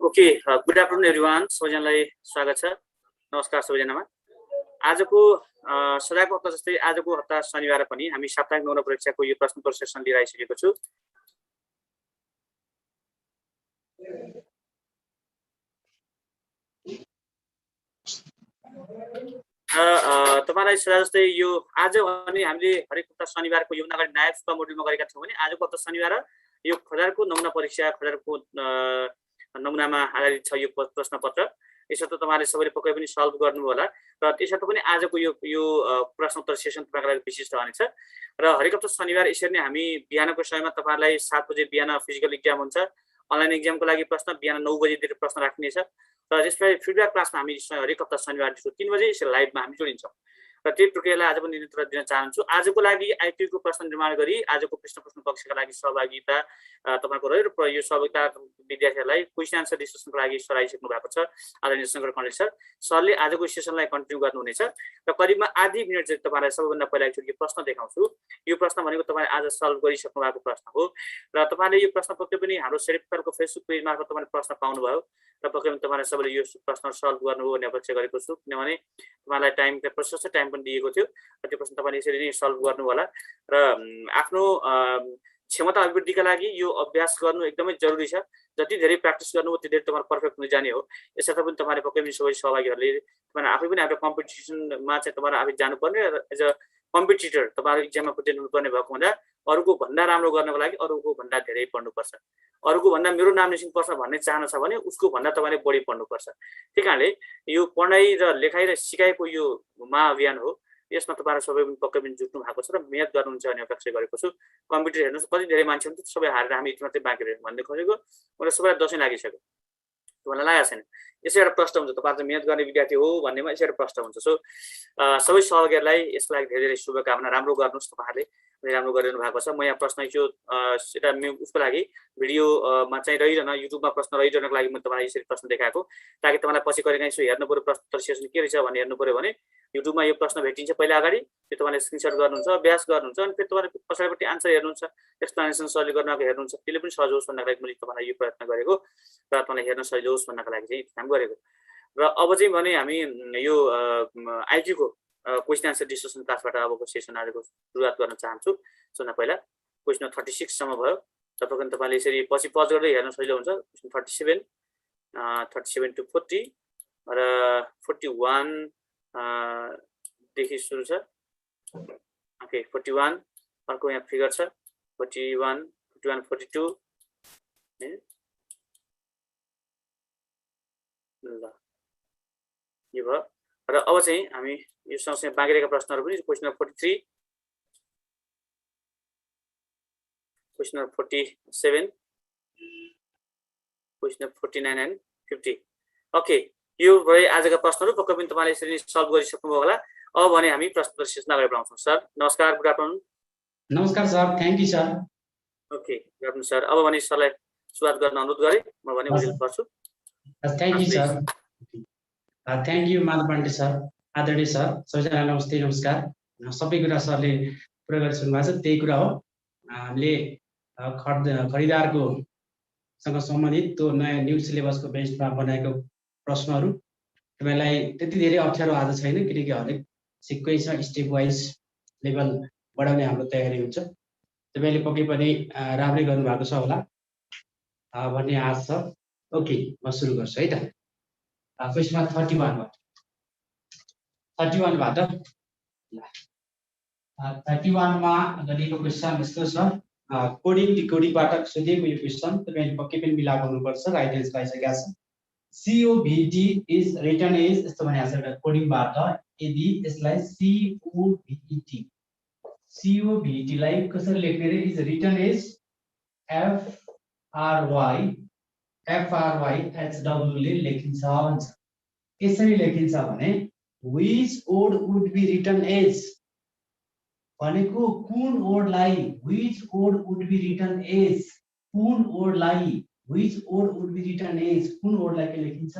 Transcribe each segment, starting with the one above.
Okay, good afternoon everyone, सबैजनालाई स्वागत छ। नमस्कार सबैजनामा। आजको सदाको हप्ता जस्तै आजको हप्ता शनिबार पनि हामी साप्ताहिक नमुना परीक्षाको यो प्रश्न उत्तर सेसन लिएर आइसकेको छु। तपाईलाई सदा जस्तै यो आज भने हामीले हरेक हप्ता शनिबारको योभन्दा अगाडि नयाँ सुपा मोड्युलमा गरेका थियौँ भने आजको हप्ता शनिबार यो खजारको नमुना परीक्षा खजारको नमुनामा आधारित छ यो प्रश्न पत्र। यसर्थ तपाईहरुले सबैले पक्कै पनि सल्भ गर्नु होला र त्यसर्थ पनि आजको यो प्रश्न उत्तर सेसन तपाईहरुको लागि विशिष्ट रहनेछ। र हरेक हप्ता शनिबार यसरी नै हामी बिहानको समयमा तपाईहरुलाई 7 बजे बिहान फिजिकल एक्जाम हुन्छ। अनलाइन एक्जामको लागि प्रश्न बिहान 9 बजेतिर प्रश्न राख्नेछ र त्यसपछि फिडब्याक क्लासमा हामी हरेक हप्ता शनिबार 3 बजे यसरी लाइभमा हामी जोडिन्छौँ। र त्यही प्रक्रियालाई आज पनि निरन्तर दिन चाहन्छु। आजको लागि आईटी को प्रश्न निर्माण गरी आजको प्रश्न पक्षका लागि सहभागिता तपाईको रह्यो र यो सहभागिता विद्यार्थीहरुलाई क्वेशन आन्सर डिस्कसनको लागि सर आइसक्नु भएको छ। आदरणीय शंकर कण्डेल सरले आजको सेसनलाई कन्टिन्यू गर्नुहुनेछ र करिबमा आधी मिनेट चाहिँ तपाईलाई सबैभन्दा पहिला एकचोटि प्रश्न देखाउँछु। यो प्रश्न भनेको तपाईले आज सल्भ गरिसक्नु भएको प्रश्न हो र तपाईले यो प्रश्न पक्कै पनि हाम्रो सेरिफको फेसबुक पेज मार्फत तपाईले प्रश्न पाउनु भयो र पक्कै पनि तपाईले सबैले यो प्रश्न सल्भ गर्नुभयो भन्ने अपेक्षा गरेको छु। किनभने तपाईलाई टाइम प्रशस्त टाइम पनि दिएको थियो र त्यो प्रश्न तपाईले यसरी नै सल्भ गर्नु होला र आफ्नो क्षमता अभिवृद्धिका लागि यो अभ्यास गर्नु एकदमै जरुरी छ। जति धेरै प्र्याक्टिस गर्नुभयो त्यति धेरै तपाईहरु पर्फेक्ट हुन जाने हो। यसर्थ पनि तपाईले पक्कै पनि सबै सहभागीहरुले तपाईहरु आफै पनि आफ्नो कम्पिटिसनमा चाहिँ तपाईहरु आफै जानुपर्ने र एज अ कम्पिटिटर तपाईहरु एक्जाममा प्रेजेन्ट हुनुपर्ने भएको हुँदा अरूको भन्दा राम्रो गर्नको लागि अरूको भन्दा धेरै पढ्नुपर्छ। अरूको भन्दा मेरो नाम निस्किनुपर्छ भन्ने चाहना छ भने उसको भन्दा तपाईले बढी पढ्नुपर्छ। त्यहीकारणले यो पढाइ र लेखाइ र सिकाइको यो महाअभियान हो। यसमा तपाईहरु सबै पनि पक्कै पनि जुट्नु भएको छ र मेहनत गर्नुहुन्छ भन्ने अपेक्षा गरेको छु। कम्प्युटर हेर्नुस् कति धेरै मान्छे हुन्छ सबै हारेर हामी यति मात्रै बाँकी रह्यौं भन्ने खोजेको मलाई सबैलाई दशैं लागिसक्यो। तपाईलाई लागेको छैन? यसै एउटा प्रश्न हुन्छ तपाईहरु चाहिँ मेहनत गर्ने विद्यार्थी हो भन्नेमा यसै एउटा प्रश्न हुन्छ। सो सबै सहभागीहरुलाई यसको लागि धेरै धेरै शुभकामना। राम्रो गर्नुस् तपाईहरुले राम्रो गरिरहनु भएको छ। म यहाँ प्रश्न यो सेटा उसको लागि भिडियोमा चाहिँ रहिरहन युट्युबमा प्रश्न रहिरहनको लागि म तपाईलाई यसरी प्रश्न देखाएको ताकि तपाईलाई पछि कहिलेकाहीँ यसो हेर्नु पर्यो प्रश्न उत्तर सेसन के रहेछ भन्ने हेर्नु पर्यो भने युट्युबमा यो प्रश्न भेटिन्छ पहिला अगाडि त्यो तपाईले स्क्रिनशट गर्नुहुन्छ अभ्यास गर्नुहुन्छ अनि फेरि तपाईले पछाडिपट्टि आन्सर हेर्नुहुन्छ एक्सप्लेनेसन सरले गर्नको हेर्नुहुन्छ त्यसले पनि सजिलो होस् भन्नको लागि मैले तपाईलाई यो प्रयत्न गरेको र तपाईलाई हेर्न सजिलो होस् भन्नको लागि चाहिँ काम गरेको। र अब चाहिँ भने हामी यो आईटी को क्वेशन आन्सर डिस्कसन क्लासबाट अबको सेसन आजको सुरुवात गर्न चाहन्छु। सबभन्दा पहिला क्वेशन 36 सम्म भयो। तपाईले यसरी पछि पज गर्दै हेर्न सजिलो हुन्छ। क्वेशन 37 to 40 र 41 देखि सुरु छ। ओके 41 अर्को यहाँ फिगर छ 41 42 ल यो भयो। र अब चाहिँ हामी यो सँगसँगै बाँकी रहेका प्रश्नहरु पनि question 43 question 47 question 49 and 50। Okay यो भए आजका प्रश्नहरु पक्कै पनि तपाईले यसरी सल्भ गरिसक्नुभयो होला। अब भने हामी प्रश्न उत्तर सेसन अगाडि बढाउँछौं। सर नमस्कार, गुड आफ्टरनुन। नमस्कार sir, thank you sir. Okay good afternoon sir. अब भने सरलाई सुरुवात गर्न अनुरोध गरे म भने उजिल पर्छु। Thank you sir. Thank you Madhav Pande sir. आदरणीय सर सबैजना नमस्ते नमस्कार। सबै कुरा सरले पुरा गरिसक्नु भएको छ। त्यही कुरा हो हामीले खरिदारको सँग सम्बन्धित त्यो नयाँ न्यू सिलेबसको बेसमा बनाएको प्रश्नहरू तपाईलाई त्यति धेरै अप्ठ्यारो आज छैन किनकि हरेक सिक्वेन्समा स्टेप वाइज लेभल बढाउने हाम्रो तयारी हुन्छ। तपाईले पक्कै पनि राम्रै गर्नु भएको छ होला भन्ने आशा छ। ओके म सुरु गर्छु है त। क्वेशन 31 बाट 31 मा गरिएको क्वेशन यस्तो छ। कोडिङ डिकोडिङबाट सोधिएको यो क्वेशन तपाईले पक्कै पनि मिलाएको हुनुपर्छ। राइट एन्सर पाइसकेका छ। COVT is written as यस्तो भनेको छ एउटा कोडिङबाट यदि यसलाई COVT लाई कसरी लेख्ने रे is written as FRYHW ले लेखिन्छ भन्छ। यसरी लेखिन्छ भने which word would be written as भनेको कुन वर्डलाई which word would be written as कुन वर्डलाई which word would be written as कुन वर्डलाई के लेखिन्छ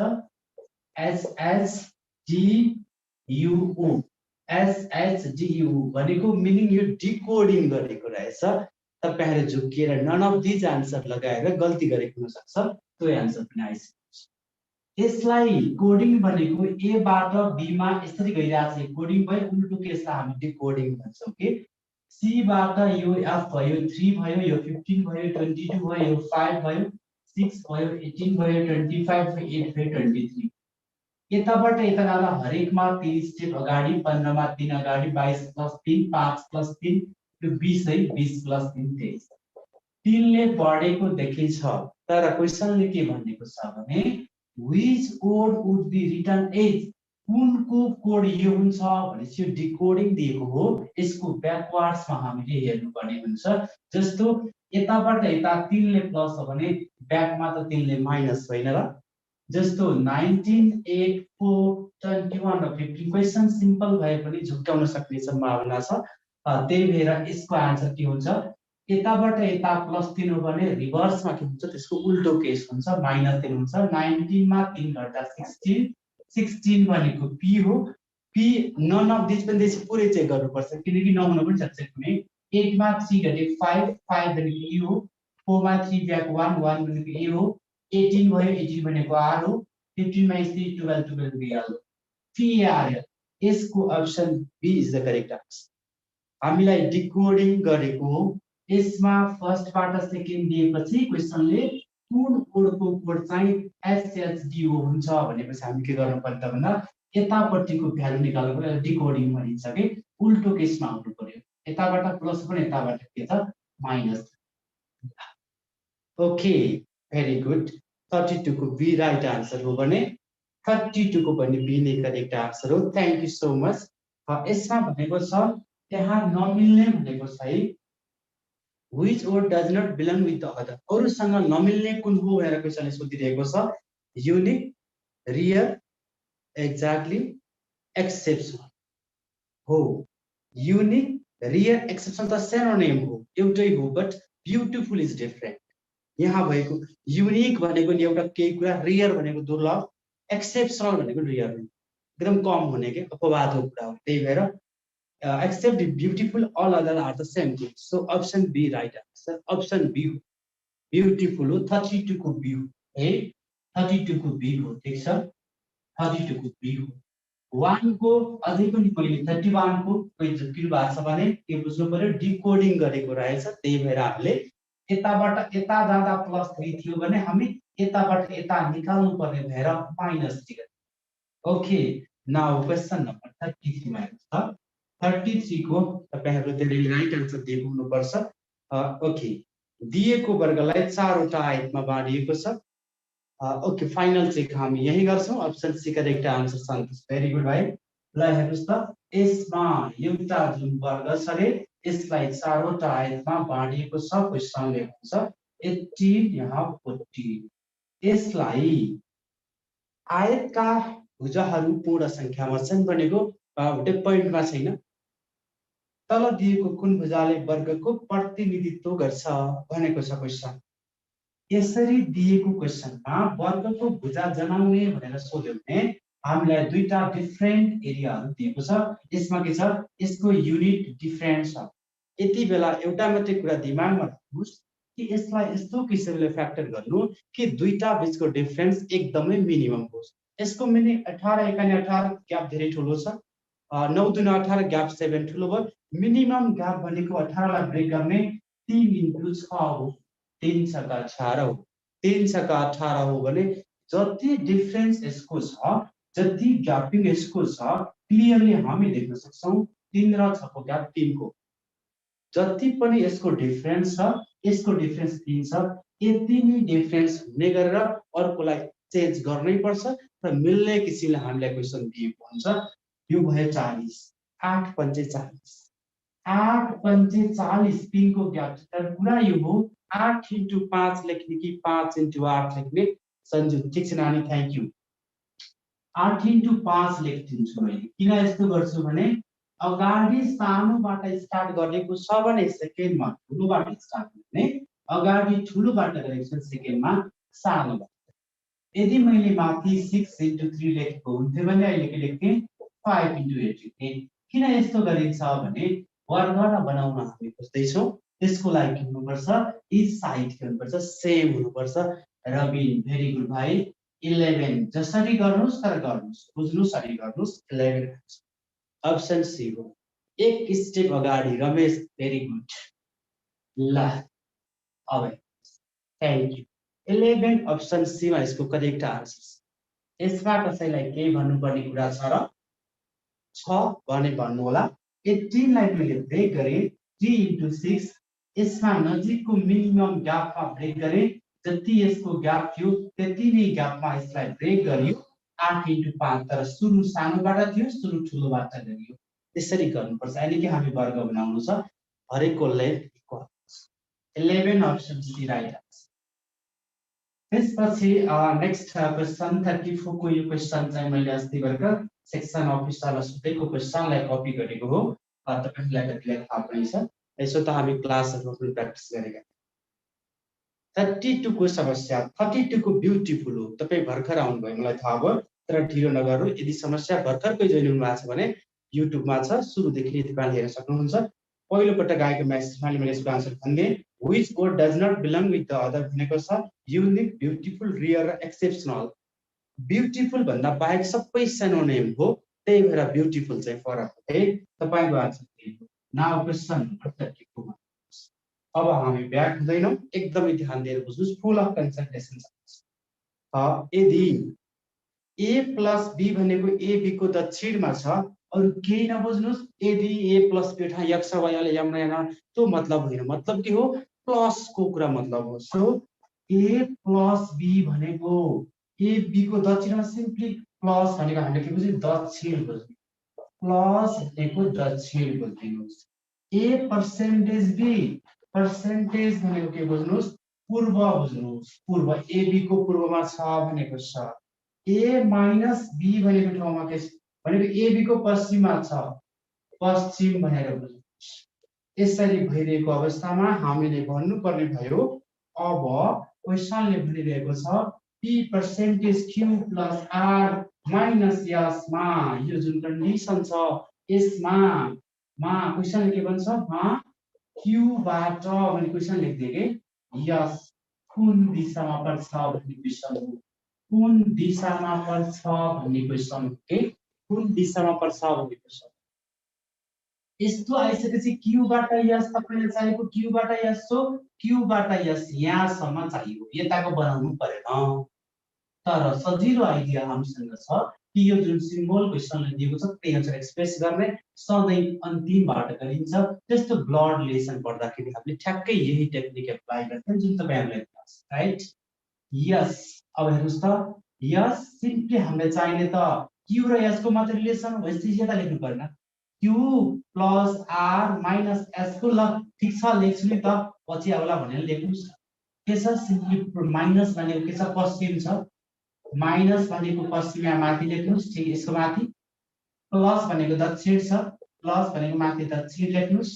SHDU भनेको मिनिङ यो डिकोडिङ गरेको रहेछ। तपाईहरु झुकिएर नन अफ दिज आन्सर लगाएर गल्ती गरेको हुन सक्छ। त्यो आन्सर पनि आइसक्छ। यसलाई कोडिङ भनेको ए बाट बी मा यसरी गइरहेछ कोडिङ भयो उल्टो केसलाई हामी डिकोडिङ भन्छौं के सी बाट यो एफ भयो 3 भयो यो 15 भयो 22 भयो यो 5 भयो 6 भयो 18 भयो 25 भयो 8 भयो 23 यताबाट यता जाँदा हरेकमा 3 स्टेप अगाडि 15 मा 3 अगाडि 22 + 3 5 + 3 यो 20 है 20 + 3 23 3 ले बढेको देखिन्छ तर क्वेशनले के भनेको छ भने which code would be written as कुनको कोड यो हुन्छ भनेपछि यो डिकोडिङ दिएको हो यसको ब्याकवर्ड्समा हामीले हेर्नु पर्ने हुन्छ जस्तो यताबाट यता 3 ले प्लस हो भने ब्याकमा त 3 ले माइनस होइन र जस्तो 19 8 4 21 र 15 क्वेशन सिम्पल भए पनि झुक्काउन सक्ने सम्भावना छ त्यही भएर यसको आन्सर के हुन्छ यताबाट यता +3 हो भने रिभर्समा के हुन्छ त्यसको उल्टो केस हुन्छ -3 हुन्छ 19 मा 3 घटा 16 16 भनेको p हो p नन अफ दिस पनि त्यसै पुरै चेक गर्नुपर्छ किनकि नहुन पनि सक्छ कुनै 8 मा 3 घटे 5 5 भनेको e हो 4 मा 3 ब्याक 1 1 भनेको a हो 18 भयो 18 भनेको r हो 15 मा 3 12 12 भनेको l हो p r यसको option b is the correct answer हामीलाई डिकोडिङ गरेको हो यसमा फर्स्ट बाट सेकेन्ड दिएपछि क्वेशनले कुन कोडको कोड चाहिँ SHDO हुन्छ भनेपछि हामी के गर्नु पर्छ भन्दा यतापट्टिको भ्यालु निकाल्नु पर्यो डिकोडिङ भनिन्छ के उल्टो केसमा आउनु पर्यो यताबाट प्लस पनि यताबाट के छ माइनस ओके भेरी गुड 32 को बी राइट आन्सर हो भने 32 को पनि बी नै करेक्ट आन्सर हो थ्यांक यू सो मच यसमा भनेको छ त्यहाँ नमिल्ने भनेको छ है which word does not belong with the other अरुसँग नमिल्ने कुन हो भनेर क्वेशनले सोधिरहेको छ युनिक रियल एक्ज्याक्टली एक्सेप्सन हो युनिक रियल एक्सेप्सन त सिनोनिम हो एउटै हो बट ब्युटिफुल इज डिफरेंट यहाँ भएको युनिक भनेको नि एउटा केही कुरा रियर भनेको दुर्लभ एक्सेप्सनल भनेको रियर एकदम कम हुने के अपवादको कुरा हो त्यही भएर except beautiful all other are the same thing so option b right answer option b beautiful 32 को b है 32 को b हो ठीक छ 32 को b हो 1 को अझै पनि मैले 31 को कोही झुकिनु भएको छ भने के बुझ्नु पर्यो डिकोडिङ गरेको रहेछ त्यही भएर हामीले यताबाट यता जाँदा +3 थियो भने हामी यताबाट यता निकाल्नु पर्ने भएर -3 ओके नाउ क्वेशन नम्बर 33 मा छ 33 को तपाईहरुले राइट आन्सर दिएको हुनुपर्छ ओके दिएको वर्गलाई 4 वटा आयतमा बाँडिएको छ ओके फाइनल चेक हामी यही गर्छौं अप्सन सी करेक्ट आन्सर सन्तोष भेरी गुड भाइ ल हेर्नुस् त यसमा एउटा जुन वर्ग छ रे यसलाई 4 वटा आयतमा बाँडिएको छ क्वेशनले भन्छ 18 यहाँ 14 यसलाई आयतका भुजाहरू पूर्ण संख्यामा छन् भनेको एउटै पोइन्टमा छैन तल दिएको कुन भुजाले वर्गको प्रतिनिधित्व गर्छ भनेको छ क्वेशन यसरी दिएको क्वेशनमा वर्गको भुजा जनाउने भनेर सोध्यो भने हामीलाई दुईटा डिफरेंट एरियाहरु दिएको छ यसमा के छ यसको युनिट डिफरेंट छ यति बेला एउटा मात्रै कुरा दिमागमा राख्नुस् कि यसलाई यस्तो किसिमले फ्याक्टर गर्नु कि दुईटा बीचको डिफरेंस एकदमै मिनिमम होस् यसको मिनि 18 एकानी 18 ग्याप धेरै ठूलो छ 9 दुना 18 ग्याप 7 ठूलो भयो मिनिमम ग्याप भनेको 18 लाई ब्रेक गर्ने 3 × 6 हो 3 छका 18 हो 3 छका 18 हो भने जति डिफरेंस यसको छ जति ग्यापिङ यसको छ क्लियरली हामी देख्न सक्छौं 3 र 6 को ग्याप 3 को जति पनि यसको डिफरेंस छ यसको डिफरेंस 3 छ यति नै डिफरेंस हुने गरेर अर्कोलाई चेन्ज गर्नै पर्छ र मिल्ने किसिमले हामीलाई क्वेशन दिएको हुन्छ यो भयो 40 8 पंचे 40 8 पंचे 40 3 को ग्याप तर कुरा यो हो 8 × 5 लेख्ने कि 5 × 8 लेख्ने सन्जु ठीक छ नानी थ्यांक यू 8 × 5 लेख्दिन्छु मैले किन यस्तो गर्छु भने अगाडि सानोबाट स्टार्ट गरेको छ भने सेकेन्डमा ठुलोबाट स्टार्ट गर्ने अगाडि ठुलोबाट गरेको छ सेकेन्डमा सानोबाट यदि मैले माथि 6 × 3 लेखेको हुन्थ्यो भने अहिले के लेख्थे 5 × 8 लेख्थे किन यस्तो गरिन्छ भने वर्ग बनाउन हामी खोज्दै छौं त्यसको लागि के हुनुपर्छ इच साइड के हुनुपर्छ सेम हुनुपर्छ रबिन भेरी गुड भाइ 11 जसरी गर्नुस् तर गर्नुस् बुझ्नुस् अनि गर्नुस् 11 अप्सन सी हो एक स्टेप अगाडि रमेश भेरी गुड ल अब थ्यांक यू 11 अप्सन सी मा यसको करेक्ट आन्सर यसमा कसैलाई केही भन्नुपर्ने कुरा छ भने भन्नु होला 18 लाई मैले ब्रेक गरे 3 into 6 यसमा नजिकको मिनिमम ग्यापमा ब्रेक गरे जति यसको ग्याप थियो त्यति नै ग्यापमा यसलाई ब्रेक गरियो 8 into 5 तर सुरु सानोबाट थियो सुरु ठुलोबाट गरियो त्यसरी गर्नुपर्छ अहिले के हामी वर्ग बनाउनु छ हरेकको length equal 11 option C right answer त्यसपछि नेक्स्ट क्वेशन 34 को यो क्वेशन चाहिँ मैले अस्ति भर्खर सेक्सन अफिसरलाई सोधेको क्वेशनलाई कपी गरेको हो तपाईहरुलाई कतिलाई थाहा पनि छ यसो त हामी क्लासहरुमा पनि प्र्याक्टिस गरेका 32 को समस्या 32 को ब्युटीफुल हो तपाई भर्खर आउनु भयो मलाई थाहा भयो तर ढिलो नगर्नु यदि समस्या भर्खरकै जोइन हुनु भएको छ भने युट्युब मा छ सुरुदेखि तपाईले हेर्न सक्नुहुन्छ पहिलो पटक आएको म्यासेजमा मैले यसको आन्सर भन्ने which word does not belong with the other भनेको छ युनिक ब्युटीफुल रियर र एक्सेप्सनल ब्युटीफुल भन्दा बाहेक सबै सिनोनिम हो त्यही भएर ब्युटीफुल चाहिँ फरक हो है तपाईको आन्सर के हो नाउ क्वेशन नम्बर 32 अब हामी ब्याक हुँदैनौं एकदमै ध्यान दिएर बुझ्नुस् फुल अफ कन्सन्ट्रेसन छ यदि a plus b भनेको a b को दक्षिणमा छ अरु केही नबुझ्नुस् यदि a plus b ठाउँ x र y ले यमना त्यो मतलब होइन मतलब के हो प्लस को कुरा मतलब हो सो a plus b भनेको a b को दक्षिणमा सिम्पली प्लस भनेको हामीले के बुझ्यौ दक्षिण बुझ्यौ प्लस भनेको दक्षिण बुझ्दिनुस् a percentage b percentage भनेको के बुझ्नुस् पूर्व बुझ्नुस् पूर्व a b को पूर्वमा छ भनेको छ a minus b भनेको ठाउँमा के छ भनेको a b को पश्चिममा छ पश्चिम भनेर बुझ्नुस् यसरी भइरहेको अवस्थामा हामीले भन्नुपर्ने भयो अब क्वेशनले भनिरहेको छ p percentage q plus r minus s मा यो जुन कन्डिसन छ यसमा क्वेशनले के भन्छ q बाट भने क्वेशन लेख्दिए के यस कुन दिशामा पर्छ भन्ने क्वेशन हो कुन दिशामा पर्छ भन्ने क्वेशन के कुन दिशामा पर्छ भन्ने क्वेशन यस्तो आइसकेपछि q बाट s तपाईले चाहेको q बाट s हो q बाट s यहाँसम्म चाहियो यताको बनाउनु परेन तर सजिलो आइडिया हामीसँग छ कि यो जुन सिम्बल क्वेशनले दिएको छ त्यही अनुसार एक्सप्रेस गर्ने सधैं अन्तिमबाट गरिन्छ त्यस्तो ब्लड रिलेसन पढ्दाखेरि हामीले ठ्याक्कै यही टेक्निक एप्लाई गर्छौं जुन तपाईहरुलाई थाहा छ राइट यस अब हेर्नुस् त यस सिम्पली हामीले चाहिने त q र s को मात्र रिलेसन हो यसले यता लेख्नु पर्दैन q plus r minus s को ल ठीक छ लेख्छु नि त पछि आउला भनेर लेख्नुस् के छ सिम्पली माइनस भनेको के छ पश्चिम छ माइनस भनेको पश्चिममा माथि लेख्नुस् ठीक यसको माथि प्लस भनेको दक्षिण छ प्लस भनेको माथि दक्षिण लेख्नुस्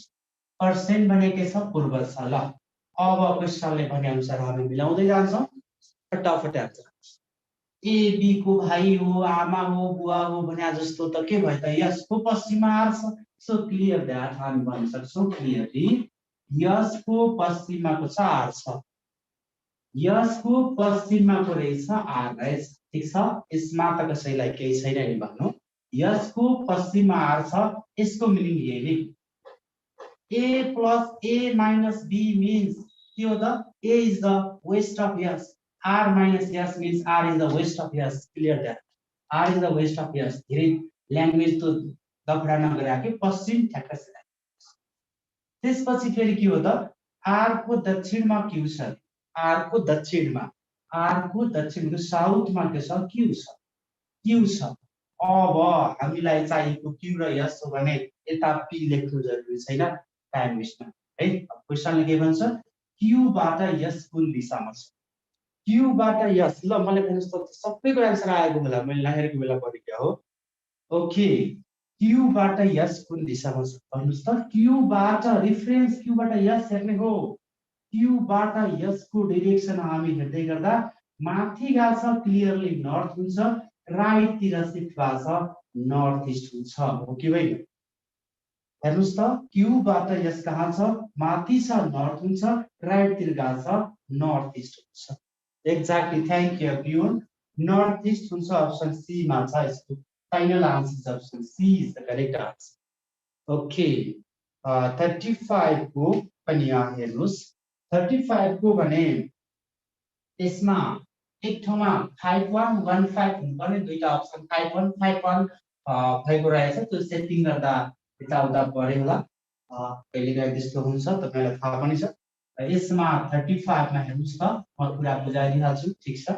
पर्सेन्ट भनेको के छ पूर्व छ ल अब क्वेशनले भने अनुसार हामी मिलाउँदै जान्छौं फटाफट आन्सर ए बी को भाइ हो आमा हो बुवा हो भने जस्तो त के भयो त यसको पश्चिममा आर छ सो क्लियर दैट हामी भन्न सक्छौं क्लियरली यसको पश्चिममा को छ आर छ यसको पश्चिममा को रहेछ आर रहेछ ठीक छ यसमा त कसैलाई केही छैन नि भन्नु यसको पश्चिममा आर छ यसको मिनिङ यही a plus a minus b means के हो त a is the west of s r minus s means r is the west of s clear that r is the west of s धेरै language त दफडा नगरे के पश्चिम ठ्याक्क त्यसपछि फेरि के हो त r को दक्षिणमा q छ r को दक्षिणको साउथमा के छ q छ अब हामीलाई चाहिएको q र s हो भने यता p लेख्नु जरुरी छैन टाइम वेस्ट है क्वेशनले के भन्छ q बाट s कुन दिशामा छ q बाट s ल मलाई भन्नुस् त सबैको आन्सर आएको बेला मैले नहेरेको बेला पढेको हो ओके q बाट s कुन दिशामा छ भन्नुस् त q बाट रेफरेन्स q बाट s हेर्ने हो q बाट s को डाइरेक्सन हामी हेर्दै गर्दा माथि गएको छ क्लियरली नर्थ हुन्छ राइट तिर शिफ्ट भएको छ नर्थ इस्ट हुन्छ हो कि होइन हेर्नुस् त q बाट s कहाँ छ माथि छ नर्थ हुन्छ राइट तिर गएको छ नर्थ इस्ट हुन्छ exactly thank you everyone north east हुन्छ अप्सन सी मा छ यसको final answer option C is the correct answer okay 35 को पनि यहाँ हेर्नुस् 35 को भने यसमा एक ठाउँमा 5115 हुनुपर्ने दुईटा अप्सन 5151 भएको रहेछ त्यो सेटिङ गर्दा यताउता बढ्यो होला कहिलेकाहीँ त्यस्तो हुन्छ तपाईलाई थाहा पनि छ यसमा 35 मा हेर्नुस् त म कुरा बुझाइदिन्छु ठीक छ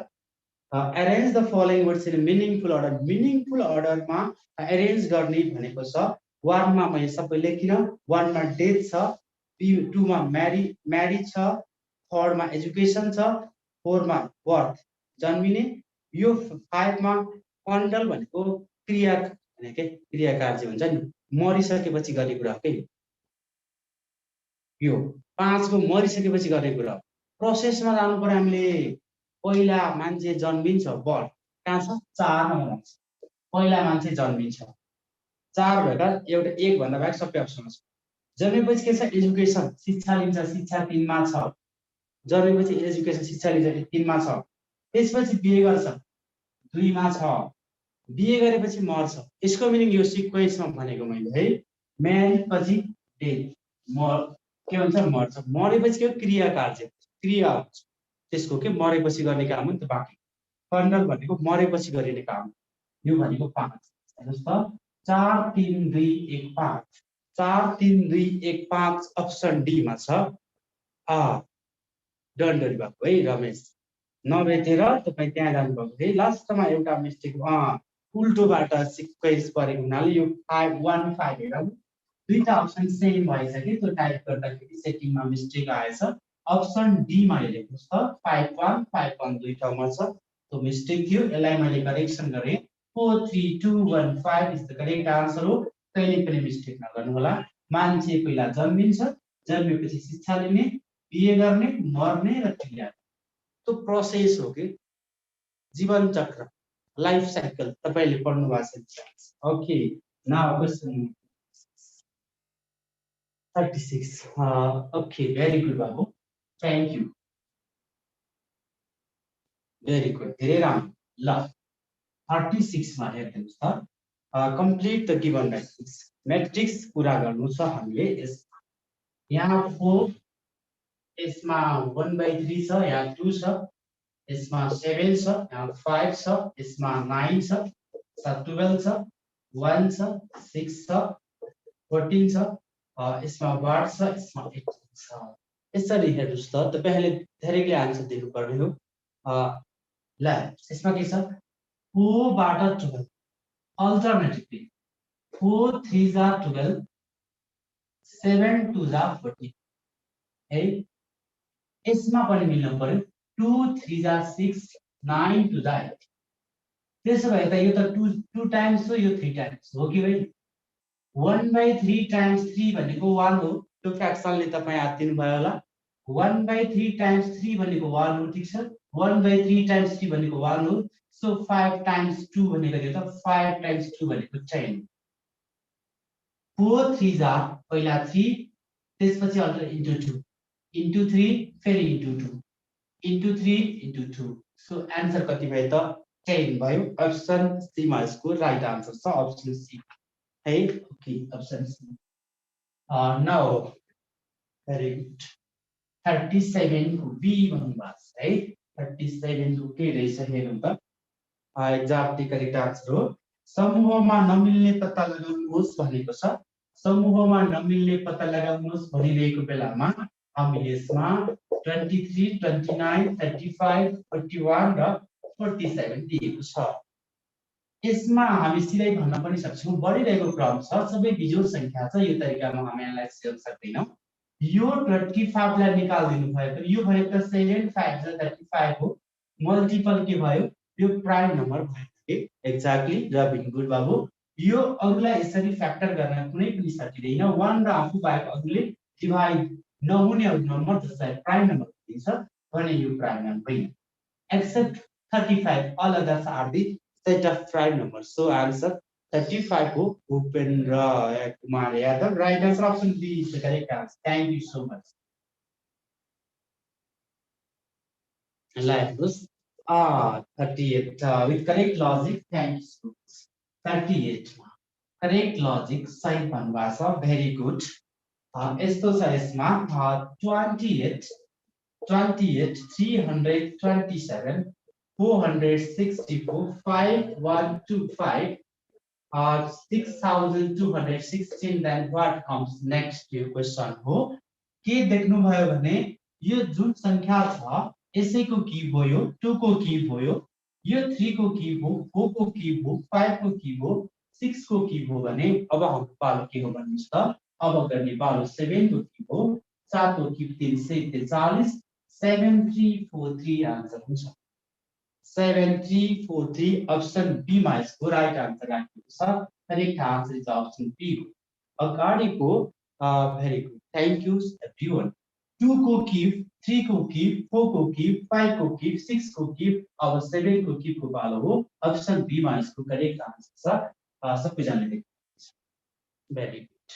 arrange the following words in a meaningful order मा arrange गर्ने भनेको छ 1 मा मैले सबै लेखिन 1 मा डेथ छ 2 मा म्यारिड छ 3 मा एजुकेसन छ 4 मा बर्थ जन्मिने यो 5 मा कन्डल भनेको क्रिया भनेकै क्रिया कार्य हुन्छ नि मरिसकेपछि गर्ने कुरा के यो 5 को मरिसकेपछि गर्ने कुरा प्रोसेसमा जानु पर्यो हामीले पहिला मान्छे जन्मिन्छ बर्थ कहाँ छ 4 मा हुन्छ पहिला मान्छे जन्मिन्छ 4 भएका एउटा 1 भन्दा बाहेक सबै अप्सन छ जन्मेपछि के छ एजुकेसन शिक्षा लिन्छ शिक्षा 3 मा छ जन्मेपछि एजुकेसन शिक्षा लिन्छ 3 मा छ त्यसपछि बिहे गर्छ 2 मा छ बिहे गरेपछि मर्छ यसको मिनिङ यो सिक्वेन्समा भनेको मैले है म्यारिड पछि डेथ के हुन्छ मर्छ मरेपछि के क्रिया कार्य क्रिया हुन्छ त्यसको के मरेपछि गर्ने काम हो नि त बाँकी कन्डल भनेको मरेपछि गरिने काम यो भनेको 5 हेर्नुस् त 4 3 2 1 5 4 3 2 1 5 अप्सन डी मा छ डन्डरी भएको है रमेश नभेटेर तपाईँ त्यहाँ जानुभएको है लास्टमा एउटा मिस्टेक उल्टोबाट सिक्वेन्स परेको हुनाले यो 515 हेरौँ दुईटा अप्सन सेम भएछ कि त्यो टाइप गर्दाखेरि सेटिङमा मिस्टेक आएछ अप्सन डी मा हेर्नुस् त 5151 दुई ठाउँमा छ त्यो मिस्टेक थियो यसलाई मैले करेक्सन गरे 43215 इज द करेक्ट आन्सर हो कहिले पनि मिस्टेक नगर्नु होला मान्छे पहिला जन्मिन्छ जन्मेपछि शिक्षा लिने बिहे गर्ने मर्ने र क्रिया त्यो प्रोसेस हो कि जीवन चक्र लाइफ साइकल तपाईले पढ्नु भएको छ okay now question 36 okay very good बाबु थ्यांक यू भेरी गुड धेरै राम्रो ल 36 मा हेर्नुस् त कम्प्लिट द गिवन मैट्रिक्स पूरा गर्नु छ हामीले यहाँ 4 यसमा 1/3 छ यहाँ 2 छ यसमा 7 छ यहाँ 5 छ यसमा 9 छ 12 छ 1 छ 6 छ 14 छ यसमा 12 छ यसमा 18 छ यसरी हेर्नुस् त तपाईहरुले धेरैले आन्सर दिनु पर्ने हो ल यसमा के छ 4 बाट 12 अल्टरनेटिभली 4 3 जा 12 7 2 जा 14 है यसमा पनि मिल्नु पर्यो 2 3 जा 6 9 2 जा 8 त्यसो भए त यो त 2 टाइम्स हो यो 3 टाइम्स हो कि भाइ 1/3 टाइम्स 3 भनेको 1 हो त्यो फ्र्याक्सनले तपाई याद दिनु भयो होला 1/3 टाइम्स 3 भनेको 1 हो ठीक छ 1/3 टाइम्स 3 भनेको 1 हो सो 5 टाइम्स 2 भनेको यो त 5 टाइम्स 2 भनेको 10 4 3 जा पहिला 3 त्यसपछि अल्टर इन्टु 2 इन्टु 3 फेरि into 2 into 3 into 2 so answer कति भयो त 10 भयो अप्सन सी मा यसको राइट आन्सर छ अप्सन सी है okay option C now very good 37 को बी भन्नुभएको छ है 37 को के रहेछ हेरौँ त एक्ज्याक्टली करेक्ट आन्सर हो समूहमा नमिल्ने पत्ता लगाउनुहोस् भनेको छ समूहमा नमिल्ने पत्ता लगाउनुहोस् भनिरहेको बेलामा हामीले यसमा 23 29 35 41 र 47 दिएको छ यसमा हामी सिधै भन्न पनि सक्छौं बढिरहेको क्रम छ सबै बिजोड संख्या छ यो तरिकामा हामी एनालाइज गर्न सक्दैनौं यो 25 लाई निकाल्दिनु भयो भने यो भनेको 7 5 35 हो मल्टिपल के भयो यो प्राइम नम्बर भयो एक्ज्याक्टली रबिन गुड बाबु यो अरुलाई यसरी फ्याक्टर गर्न कुनै पनि सकिदैन 1 र आफू बाहेक अरुले डिभाइड नहुने नम्बर जसलाई प्राइम नम्बर भनिन्छ भने यो प्राइम नम्बर होइन accept 35 all others are the set of prime numbers so answer 35 हो Upendra Kumar Yadav right answer option B is the correct answer thank you so much like this 38 with correct logic. Thank you. 38 मा correct logic सही भन्नुभएको छ. Very good. यस्तो छ यसमा 28 327 464 5125 6216. Then what comes next to your question हो के देख्नु भयो भने यो जुन संख्या छ यसैको की भयो 2 को की भयो यो 3 को की भयो 4 को की भयो 5 को की भयो 6 को की भयो भने अब हाम्रो पालो के हो भन्नुस् त अब गर्ने पालो 7 को की भयो 7 को की 343 7343 आन्सर हुन्छ 7343 ऑप्शन बी मा इसको राइट आंसर राखिएको छ. Correct answer is option B. अगाडि को very good. Thank you everyone. 2 को कीप 3 को कीप 4 को कीप 5 को कीप 6 को कीप अब 7 को कीप को पालो हो. ऑप्शन बी मा इसको करेक्ट आंसर छ. सबैजनाले लेख्नुहुन्छ. Very good.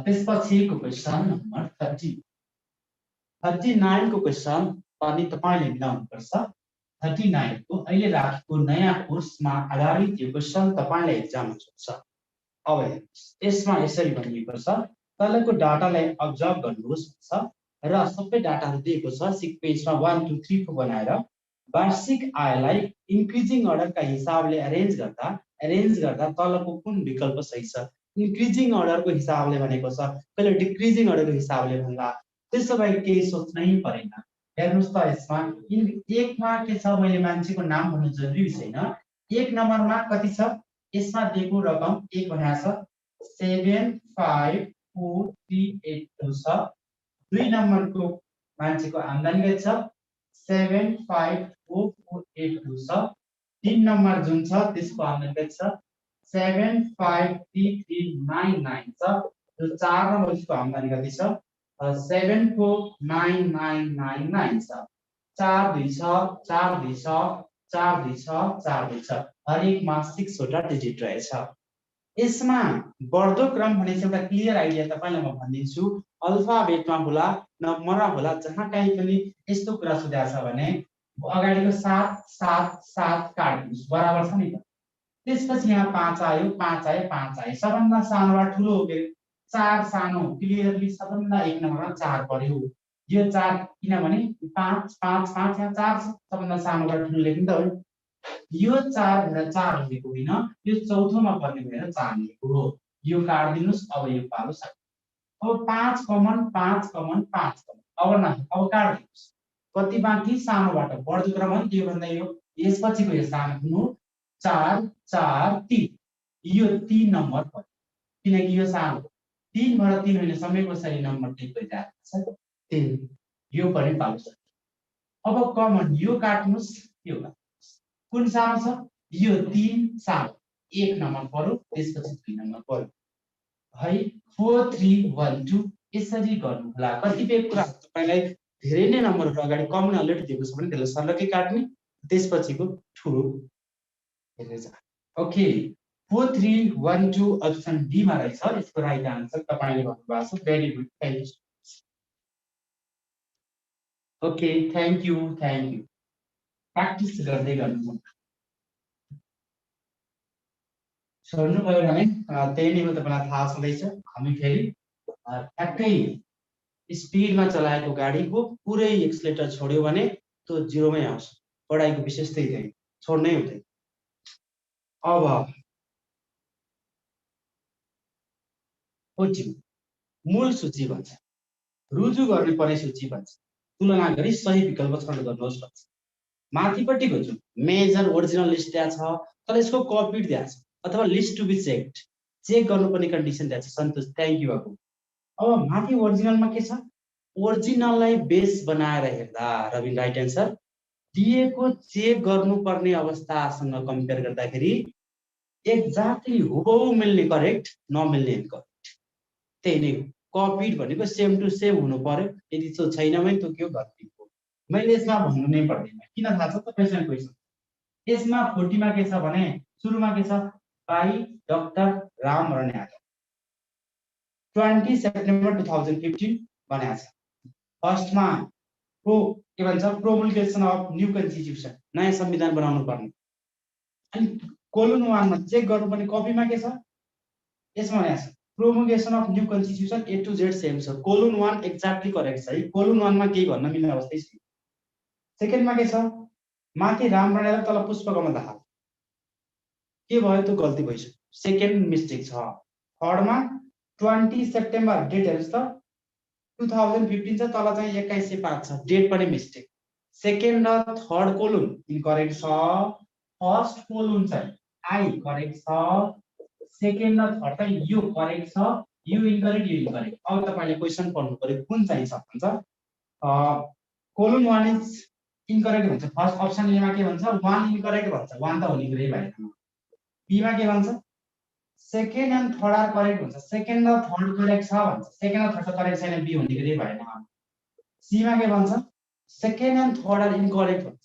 त्यसपछिको क्वेशन नम्बर 39 को क्वेशन अनि तपाईले मिलाउनु पर्छ. 39 को अहिले राखेको नयाँ कोर्समा आधारित यो क्वेशन तपाईलाई एक्जाममा सोध्छ. अब हेर्नुस् यसमा यसरी भनिएको छ तलको डाटालाई अब्जर्भ गर्नुहोस् छ र सबै डाटाहरु दिएको छ सिक्वेन्समा 1 2 3 4 बनाएर वार्षिक आयलाई इन्क्रिजिङ अर्डरका हिसाबले अरेन्ज गर्दा तलको कुन विकल्प सही छ. इन्क्रिजिङ अर्डरको हिसाबले भनेको छ कहिले डिक्रिजिङ अर्डरको हिसाबले भन्दा त्यसो भए केही सोच्नै परेन. हेर्नुस् त यसमा एक मा के छ मैले मान्छेको नाम भन्नु जरुरी छैन. एक नम्बरमा कति छ यसमा दिएको रकम 1 भनेको छ 75438 छ. 2 नम्बरको मान्छेको आम्दानी कति छ 75448 छ. 3 नम्बर जुन छ त्यसको आम्दानी कति छ 7533399 छ. र 4 नम्बरको आम्दानी कति छ 749999 छ. 4 2 छ 4 2 छ 4 2 छ 4 2 छ. हरेकमा 6 वटा डिजिट रहेछ. यसमा बढ्दो क्रम भनेको एउटा क्लियर आइडिया तपाईलाई म भनिदिन्छु. अल्फाबेटमा होला नम्बरमा होला जहाँ कहीँ पनि यस्तो कुरा सोधेको छ भने अगाडिको 7 7 7 काट्नुस् बराबर छ नि त. त्यसपछि यहाँ 5 आयो 5 आयो 5 आयो. सबभन्दा सानो वा ठुलो हो के 4 सानो क्लियरली सबभन्दा 1 नम्बरमा 4 पर्यो. यो 4 किनभने 5 5 5 यहाँ 4 छ सबभन्दा सानो वा ठुलो लेख्नु त हो. यो 4 भनेर 4 लेखेको होइन यो चौथोमा पर्ने भनेर 4 लेखेको हो. यो काट दिनुस्. अब यो पालो छ. अब 5 कमन 5 कमन 5 कमन अब न अब काट दिनुस्. कति बाँकी सानोबाट बढ्दो क्रम हो त्यो भन्दा यो यसपछिको यो सानो हुनु 4 4 3 यो 3 नम्बर पर्यो किनकि यो सानो 3 भएर 3 होइन समयको सही नम्बर टिक भइरहेको छ 3. यो पनि पालो छ. अब कमन यो काट्नुस् यो कुन सानो छ यो 3 सानो 1 नम्बर पर्यो त्यसपछि 3 नम्बर पर्यो है. 4 3 1 2 यसरी गर्नु होला. कतिपय कुरा तपाईलाई धेरै नै नम्बरहरु अगाडि कमन अलरेडी दिएको छ भने त्यसलाई सर्लकै काट्ने त्यसपछिको ठुलो हेर्दै जा. ओके 4 3 1 2 अप्सन डी मा रहेछ. यसको राइट आन्सर तपाईले भन्नुभएको छ. Very good. Thank you. Okay thank you. Practice गर्दै गर्नु. छोड्नु भयो भने त्यही नै हो तपाईलाई थाहा छँदैछ. हामी फेरि ठ्याक्कै स्पिडमा चलाएको गाडीको पुरै एक्सिलेटर छोड्यो भने त्यो जिरोमै आउँछ. पढाइको विशेष त्यही हो छोड्नै हुँदैन. अब ओटिम मूल सूची भन्छ रुजु गर्ने पर्ने सूची भन्छ तुलना गरी सही विकल्प छनौट गर्नुहोस् भन्छ. माथिपट्टिको जुन मेजर ओरिजिनल लिस्ट दिएको छ तर यसको कपी दिएको छ अथवा लिस्ट टु बी चेक गर्नुपर्ने कन्डिसन दिएको छ. सन्तोष थ्यांक यू. अब माथि ओरिजिनलमा के छ ओरिजिनललाई बेस बनाएर हेर्दा रविन राइट आन्सर दिएको चेक गर्नुपर्ने अवस्थासँग कम्पेयर गर्दाखेरि एक्ज्याक्टली हुबहु मिल्ने करेक्ट नमिल्ने इनकरेक्ट त्यही नै. कपिड भनेको सेम टु सेम हुनु पर्यो. यदि त्यो छैन भने त्यो के हो गलती हो. मैले यसमा भन्नु नै पर्दैन किन थाहा छ त क्वेशन यसमा 40 मा के छ भने सुरुमा के छ बाई डाक्टर रामरण यादव 20 सेप्टेम्बर 2015 भनेको छ. फर्स्टमा के भन्छ प्रोमुलगेसन अफ न्यू कन्स्टिट्युसन, नयाँ संविधान बनाउनु पर्ने। अनि कोलन 1 मा चेक गर्नुपर्ने कपीमा के छ, यसमा यहाँ छ promulgation of new constitution A to Z same छ। कोलन 1 एक्ज्याक्टली करेक्ट छ है, कोलन 1 मा केही भन्न मिल्ने अवस्था छैन। सेकेन्डमा के छ, माथि राम बनेर तल पुष्पकमल दाहाल, के भयो त्यो गल्ती भइसक्यो, सेकेन्ड मिस्टेक छ। थर्डमा 20 सेप्टेम्बर डेट हेर्नुस् त 2015 छ, तल चाहिँ 2105 छ, डेट पनि मिस्टेक। सेकेन्ड र थर्ड कोलन इनकरेक्ट छ, फर्स्ट कोलन चाहिँ आई करेक्ट छ, सेकेन्ड र थर्ड चाहिँ यो करेक्ट छ, यो इनकरेक्ट यो इनकरेक्ट। अब तपाईले क्वेशन पढ्नु पर्यो कुन चाहिँ छ भन्छ, कोलन 1 इज इनकरेक्ट भन्छ, फर्स्ट अप्सन ए मा के भन्छ 1 इनकरेक्ट भन्छ, 1 त हुने कुरै भएन। बी मा के भन्छ second and third are correct भन्छ, सेकेन्ड र थर्ड करेक्ट छ भन्छ, सेकेन्ड र थर्ड करेक्ट छैन, बी हुने कुरै भएन। सी मा के भन्छ second and third are incorrect भन्छ,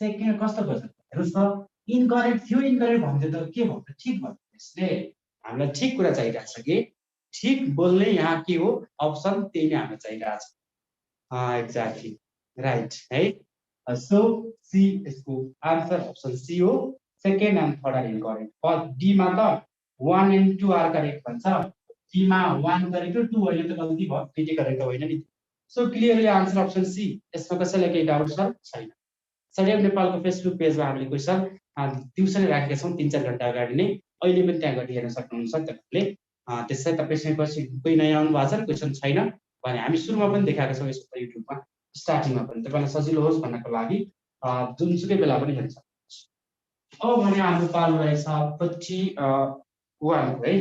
सेकेन्ड कस्तो भन्छ हेर्नुस् त, इनकरेक्ट थियो, इनकरेक्ट भन्थे त के भन्यो ठीक भन्यो। यसले हामीलाई ठीक कुरा चाहिरहेको छ कि ठीक बोल्ने यहाँ के हो अप्सन त्यही नै हामीलाई चाहिरहेको छ। एक्ज्याक्टली राइट है। सो सी यसको आन्सर अप्सन सी हो, second and third are incorrect. D मा त 1 and 2 आर करेक्ट भन्छ, डी मा 1 करेक्ट 2 होइन त गल्ती भयो, त्यति करेक्ट होइन नि। So clearly answer option C. यसमा कसैलाई केही डाउट छ छैन? सडेप नेपालको फेसबुक पेजमा हामीले क्वेशन दिउँसै राखेका छौँ 3-4 घण्टा अगाडि नै, अहिले पनि त्यहाँ गएर हेर्न सक्नुहुन्छ तपाईँले। त्यसै तपाईसँग कोही नयाँ आउनु भएको छ क्वेशन छैन भने हामी सुरुमा पनि देखाएका छौँ यसको युट्युबमा, स्टार्टिङमा पनि तपाईँलाई सजिलो होस् भन्नको लागि जुनसुकै बेला पनि हेर्न सक्नुहुन्छ। अब भने हाम्रो पालो रहेछ 41 है,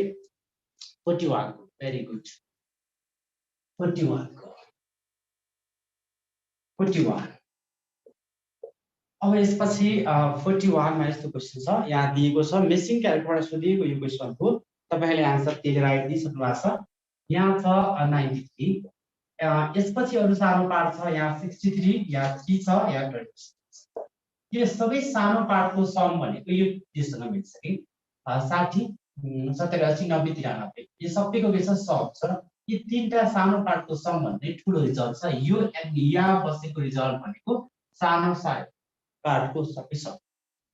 41 को भेरी गुड, 41 को 41। अब यसपछि 41 मा यस्तो क्वेशन छ, यहाँ दिएको छ मेसिङ क्यारेक्टरबाट सोधिएको यो क्वेशन हो, तपाईले आन्सर त्यही राइट दिइसक्नु भएको छ। यहाँ छ 93, यसपछि अरु सानो पार्ट छ, यहाँ 63, यहाँ 3 छ, यहाँ 26। यो सबै सानो पार्टको सम भनेको यो त्योसँग मिल्छ कि 60 70 80 90 93, यो सबैको के छ सम छ। यो तीनटा सानो पार्टको सम भन्ने ठुलो रिजल्ट छ, यो यहाँ बसेको रिजल्ट भनेको सानो पार्टको सबै सम,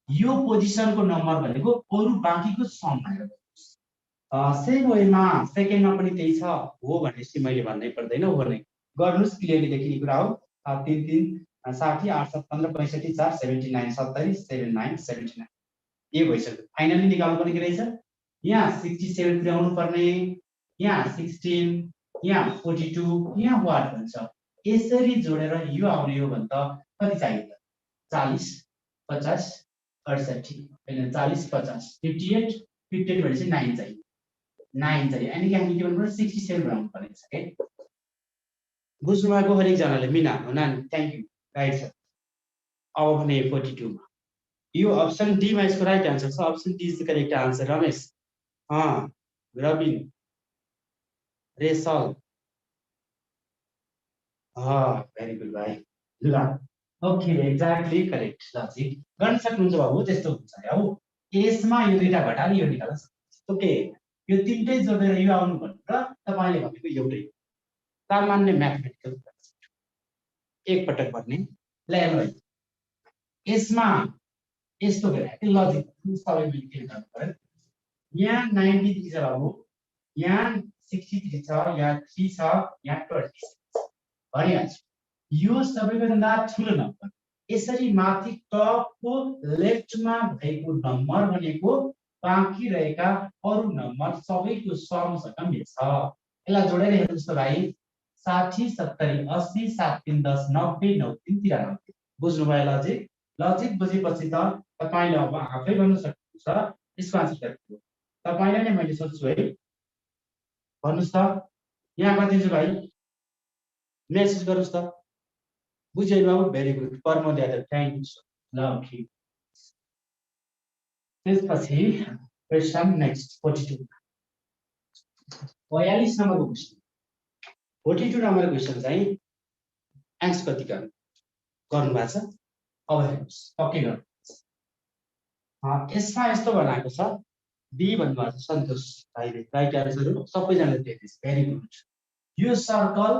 यो पोजिसनको नम्बर भनेको अरु बाँकीको सम भनेको। सेम वेमा सेकेन्डमा पनि त्यही छ हो भनेपछि मैले भन्नै पर्दैन, हो नै गर्नुस्, क्लियरली देखिने कुरा हो। 3 3 60 8 7 15 65 4 79 70 79 79 ये भइसक्यो। फाइनली निकाल्नु पर्ने के रहेछ, यहाँ 67 पुर्याउनु पर्ने, यहाँ 16, यहाँ 42, यहाँ वाट भन्छ, यसरी जोडेर यो आउने हो भने त कति चाहिन्छ 40 50 68 हैन 40 50 58 58 भनेपछि 9 चाहियो, 9 चाहियो। अनि के हामीले के भन्नु पर्छ 67 बनाउनु पर्छ के। बुझ्नु भएको हरेक जनाले मिना हो नानी, थ्यांक यू, राइट छ। अब भने 42 मा यो अप्सन डी मा यसको राइट आन्सर छ, option D is the correct answer. Ramesh Rabin रेसल भेरी गुड भाइ, ल ओके एक्ज्याक्टली करेक्ट लजिक गर्न सक्नुहुन्छ बाबु, त्यस्तो हुन्छ हो। यसमा यो दुईटा घटाएर यो निकाल्न सक्नुहुन्छ, ओके यो तीनटै जोडेर यो आउनु भनेर तपाईले भनेको एउटै सामान्य म्याथमेटिकल एक पटक गर्ने ल। यसमा यस्तो गरे लजिक सबै मिल्ने गर्नु पर्यो। यहाँ 93 छ बाबु, यहाँ 63 छ, यहाँ 3 छ, यहाँ 26 भनिहाल्छ। यो सबैभन्दा ठुलो नम्बर, यसरी माथि टपको लेफ्टमा भएको नम्बर भनेको बाँकी रहेका अरु नम्बर सबैको समसँग मिल्छ। यसलाई जोडेर हेर्नुस् त भाइ, 60 70 80 7 3 10 90 9 3 93। बुझ्नु भयो लजिक? लजिक बुझेपछि त तपाईले अब आफै गर्न सक्नुहुन्छ यसको आन्सर के हो। तपाईलाई नै मैले सोध्छु है, भन्नुस् त यहाँ कति छ भाइ, मेसेज गर्नुस् त। बुझ्यो बाबु, भेरी गुड, परम यादव, थ्यांक यू। ल ओके, त्यसपछि क्वेशन नेक्स्ट 42 42 नम्बरको क्वेशन, 42 नम्बरको क्वेशन चाहिँ आन्सर कति गर्नु भएको छ अब हेर्नुस्, पक्कै गर्नु। यसमा यस्तो बनाएको छ, बी भन्नुभएको छ सन्तोष भाइले, राइट आन्सर हो, सबैजनाले दिएछ, भेरी गुड। यो circle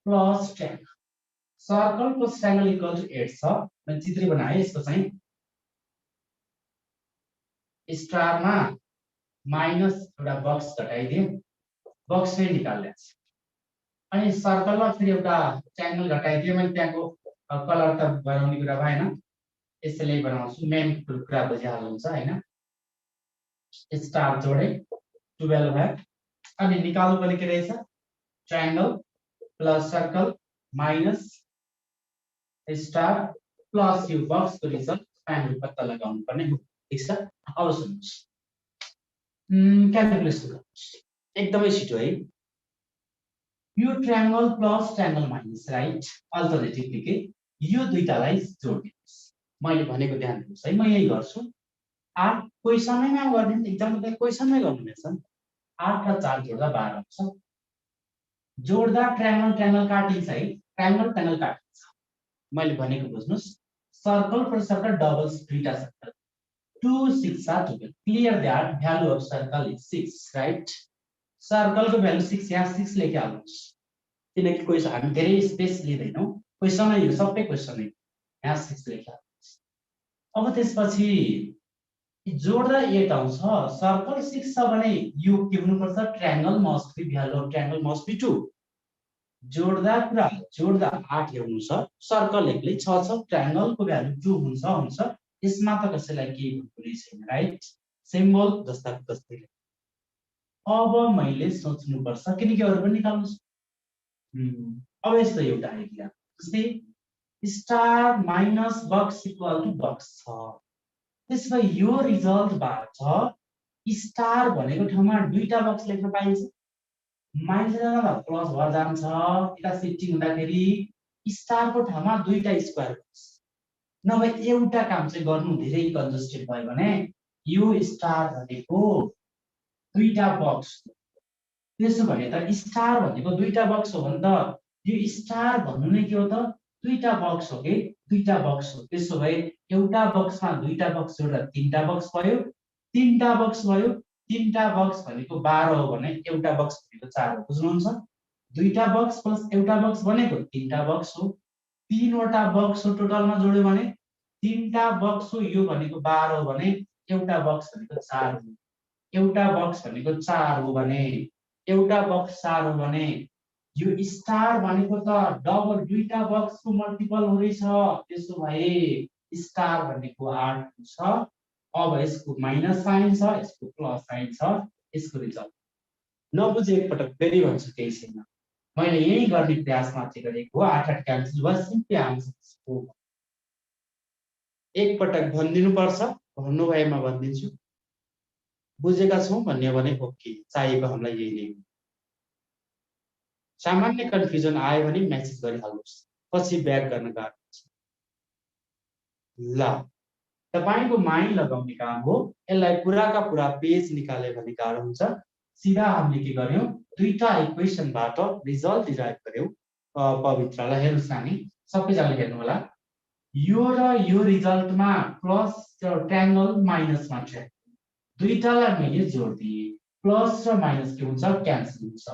plus 10 circle plus triangle equal to 8 छ। मैले चित्रै बनाएँ यसको चाहिँ स्टारमा माइनस एउटा बक्स घटाइदिए बक्स नै निकाल्ने छ। अनि सर्कलमा फेरि एउटा ट्रायंगल घटाइदिए मैले त्यहाँको कलर त बनाउने कुरा भएन यसैले बनाउँछु मेन कुरा बुझिहाल्नु हुन्छ हैन। स्टार जोडे 12 भयो अनि निकाल्नु पर्ने के रहेछ triangle plus circle minus star plus यो बक्स को रिजल्ट ट्रायंगल पत्ता लगाउनु पर्ने हो। ठीक छ। अब सुन्नुस् क्याल्कुलेसन गर्नुस् एकदमै छिटो है। यो triangle plus triangle minus right alternatively के यो दुईटालाई जोड्दिनुस्। मैले भनेको ध्यान दिनुस् है म यही गर्छु 8 क्वेशनैमा गर्दिनु एक्जाममा क्वेशनमै गर्नुहुनेछ 8 र 4 जोड्दा 12 हुन्छ। जोड्दा ट्रायंगल ट्रायंगल काटिन्छ है ट्रायंगल ट्रायंगल काटिन्छ। मैले भनेको बुझ्नुस् सर्कल पर सर्कल डबल्स दुईटा circle 2 6 12 clear that value of circle is 6 right. Circle को भ्यालु 6 यहाँ 6 लेखे हाल्नुस् किनकि क्वेशन हामी धेरै स्पेस लिदैनौ क्वेशन यो सबै क्वेशन यहाँ 6 लेखे हाल्नुस्। अब त्यसपछि जोड्दा 8 आउँछ सर्कल 6 छ भने यो के हुनु पर्छ triangle must be value of triangle must be 2 जोड्दा कुरा जोड्दा 8 ल्याउनु छ सर्कल एक्लै 6 छ ट्रायंगल को भ्यालु 2 हुन्छ यसमा त कसैलाई के भन्नु छैन राइट सिम्बल जस्ता जस्तै। अब मैले सोच्नु पर्छ किनकि अरु पनि निकाल्नु छ। अब यस्तो एउटा आइडिया जस्तै star minus box equal to box छ त्यसमा यो रिजल्टबाट स्टार भनेको ठाउँमा दुईटा बक्स लेख्न पाइन्छ माइनस जाँदा प्लस भएर जान्छ यता शिफ्टिङ हुँदाखेरि स्टार को ठाउँमा दुईटा स्क्वायर बक्स नभए एउटा काम चाहिँ गर्नु धेरै कन्जस्टेड भयो भने यो स्टार भनेको दुईटा बक्स त्यसो भने त स्टार भनेको दुईटा बक्स हो भने त यो स्टार भन्नु नै के हो त दुईटा बक्स हो के दुईटा बक्स हो। त्यसो भए एउटा बक्समा दुईटा बक्स जोड्दा तीनटा बक्स भयो तीनटा बक्स भयो तीनटा बक्स भनेको 12 हो भने एउटा बक्स भनेको 4 हो बुझ्नुहुन्छ। दुईटा बक्स प्लस एउटा बक्स भनेको तीनटा बक्स हो तीनवटा बक्स हो टोटलमा जोड्यो भने तीनटा बक्स हो यो भनेको 12 हो भने एउटा बक्स भनेको 4 हो एउटा बक्स भनेको 4 हो भने एउटा बक्स 4 हो भने यो स्टार भनेको त डबल दुईटा बक्स को मल्टिपल हुँदैछ त्यसो भए स्टार भनेको 8 हुन्छ। अब यसको माइनस साइन छ यसको प्लस साइन छ यसको रिजल्ट नबुझे एकपटक फेरि भन्छु केही छैन मैले यही गर्ने प्रयास मात्र गरेको हो 8 8 क्यान्सल भयो सिम्पली आन्सर हो। एकपटक भनिदिनु पर्छ भन्नु भएमा भनिदिन्छु बुझेका छौं भन्ने भने ओके चाहिएको हामीलाई यही नै हो। सामान्य कन्फ्युजन आयो भने मेसेज गरिहाल्नुस् पछि ब्याक गर्न गाह्रो हुन्छ। ल तपाईको माइन्ड लगाउने काम हो यसलाई पुराका पुरा पेज निकाले भने गाह्रो हुन्छ। सिधा हामीले के गर्यौं दुईटा इक्वेशनबाट रिजल्ट डिराइभ गर्यौं पवित्रलाई हेर्नुस् नानी सबैजनाले हेर्नु होला यो र यो रिजल्टमा प्लस ट्रायंगल माइनसमा छ दुईटालाई मैले जोड्दिए प्लस र माइनस के हुन्छ क्यान्सल हुन्छ।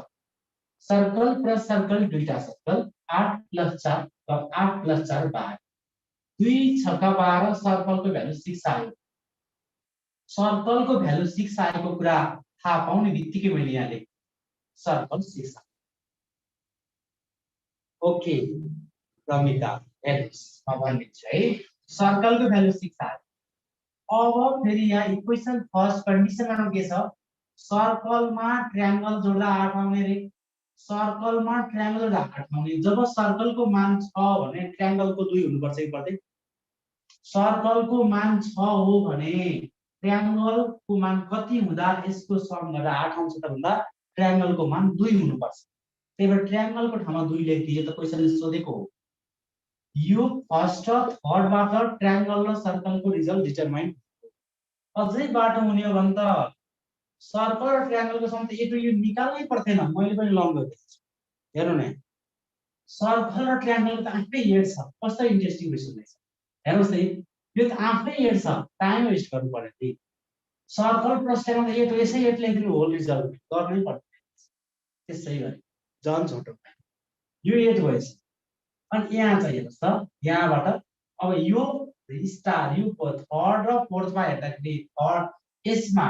सर्कल प्लस सर्कल दुईटा सर्कल 8 + 4 र 8 + 4 12 2 6 12 सर्कल को भ्यालु 6 आयो सर्कल को भ्यालु 6 आएको कुरा थाहा पाउने बित्तिकै मैले यहाँ लेखे सर्कल 6 ओके रमिता हेर्नुस् म भन्दिन्छु है सर्कल को भ्यालु 6 आयो। अब फेरि यहाँ इक्वेशन फर्स्ट कन्डिसनमा के छ सर्कलमा ट्रायंगल जोड्दा 8 आउने रे सर्कलमा ट्रायंगल जोड्दा 8 आउने जब सर्कल को मान 6 भने ट्रायंगल को 2 हुनुपर्छ कि पर्दैन सर्कल को मान 6 हो भने ट्रायंगल को मान कति हुँदा यसको सम गर्दा 8 आउँछ त भन्दा ट्रायंगल को मान 2 हुनुपर्छ त्यही भएर ट्रायंगल को ठाउँमा 2 लेखिदिए त क्वेशनले सोधेको हो। यो फर्स्ट थर्ड बाट ट्रायंगल र सर्कल को रिजल्ट डिटरमाइन अझै बाटो हुने हो भने त सर्कल र ट्रायंगल को सम त ए टु यु निकाल्नै पर्दैन मैले पनि लङ गरेको छु हेर्नु न सर्कल र ट्रायंगल को त आफ्नै हेड छ कस्तो इन्ट्रेस्टिङ क्वेशन रहेछ हेर्नुस् है यो त आफ्नै हेड छ टाइम वेस्ट गर्नु पर्दैन नि circle plus triangle a to यसै हेड लेख्दिनु होल रिजल्ट गर्नै पर्दैन त्यसै गरी जन छोटो यो हेड भएछ अनि यहाँ चाहिँ हेर्नुहोस् त यहाँबाट अब यो स्टार यो थर्ड र फोर्थमा हेर्दाखेरि थर्ड यसमा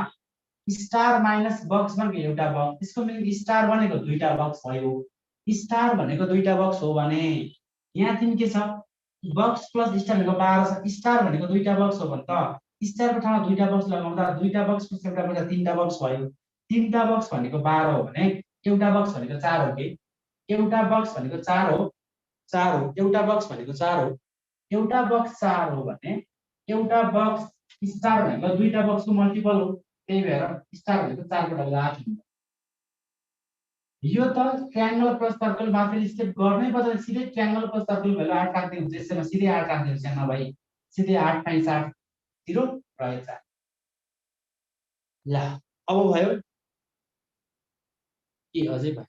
स्टार माइनस बक्स भनेको एउटा बक्स यसको मिनिङ स्टार भनेको दुईटा बक्स भयो स्टार भनेको दुईटा बक्स हो भने यहाँ तिमी के छ बक्स प्लस स्टार भनेको 12 छ स्टार भनेको दुईटा बक्स हो भने त स्टारको ठाउँमा दुईटा बक्स लगाउँदा दुईटा बक्स प्लस एउटा बक्स तीनटा बक्स भयो तीनटा बक्स भनेको 12 हो भने एउटा बक्स भनेको 4 हो के एउटा बक्स भनेको 4 हो 4 हो एउटा बक्स भनेको 4 हो एउटा बक्स 4 हो भने एउटा बक्स स्टार भनेको दुईटा बक्सको मल्टिपल हो त्यही भएर स्टार भनेको 4 को डबल 8 हुन्छ यो त ट्रायंगल प्लस सर्कल मात्र स्टेप गर्नै पर्छ सिधै ट्रायंगल प्लस सर्कल भ्यालु 8 राख्दै हुन्छ यसमा सिधै 8 राख्दै हुन्छ न भाइ सिधै 8 टाइम्स 8 0 रहेछ ल अब भयो के अझै भयो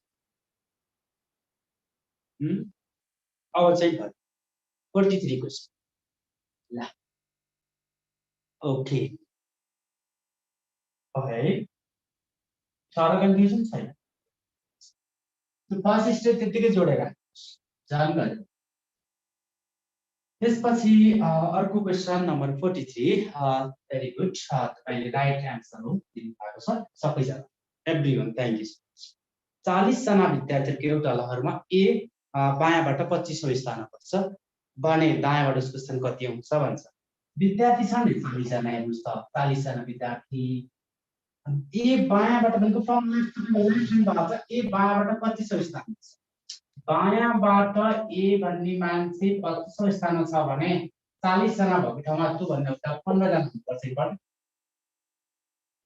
अब चाहिँ भयो 43 क्वेशन ल ओके ओके सारा कन्फ्युजन छैन फर्स्ट स्टेप त्यतिकै जोडेर जानकारी त्यसपछि अर्को क्वेशन नम्बर 43 भेरी गुड तपाईले राइट आन्सर हो दिनु भएको छ सबैजना एभ्रीवन थ्यांक यू 40 जना विद्यार्थीको एउटा लहरमा ए बायाँबाट 25औं स्थानमा पर्छ भने दायाँबाट उसको स्थान कति हुन्छ भन्छ विद्यार्थी छन् 40 जना हेर्नुस् त 40 जना विद्यार्थी ए बायाँबाट भनेको फ्रम लेफ्ट टु राइट भएको छ ए बायाँबाट 25औं स्थानमा छ बायाँबाट ए भन्ने मान्छे 25औं स्थानमा छ भने 40 जना भएको ठाउँमा टु भन्ने उता 15 जना हुनुपर्छ एकपल्ट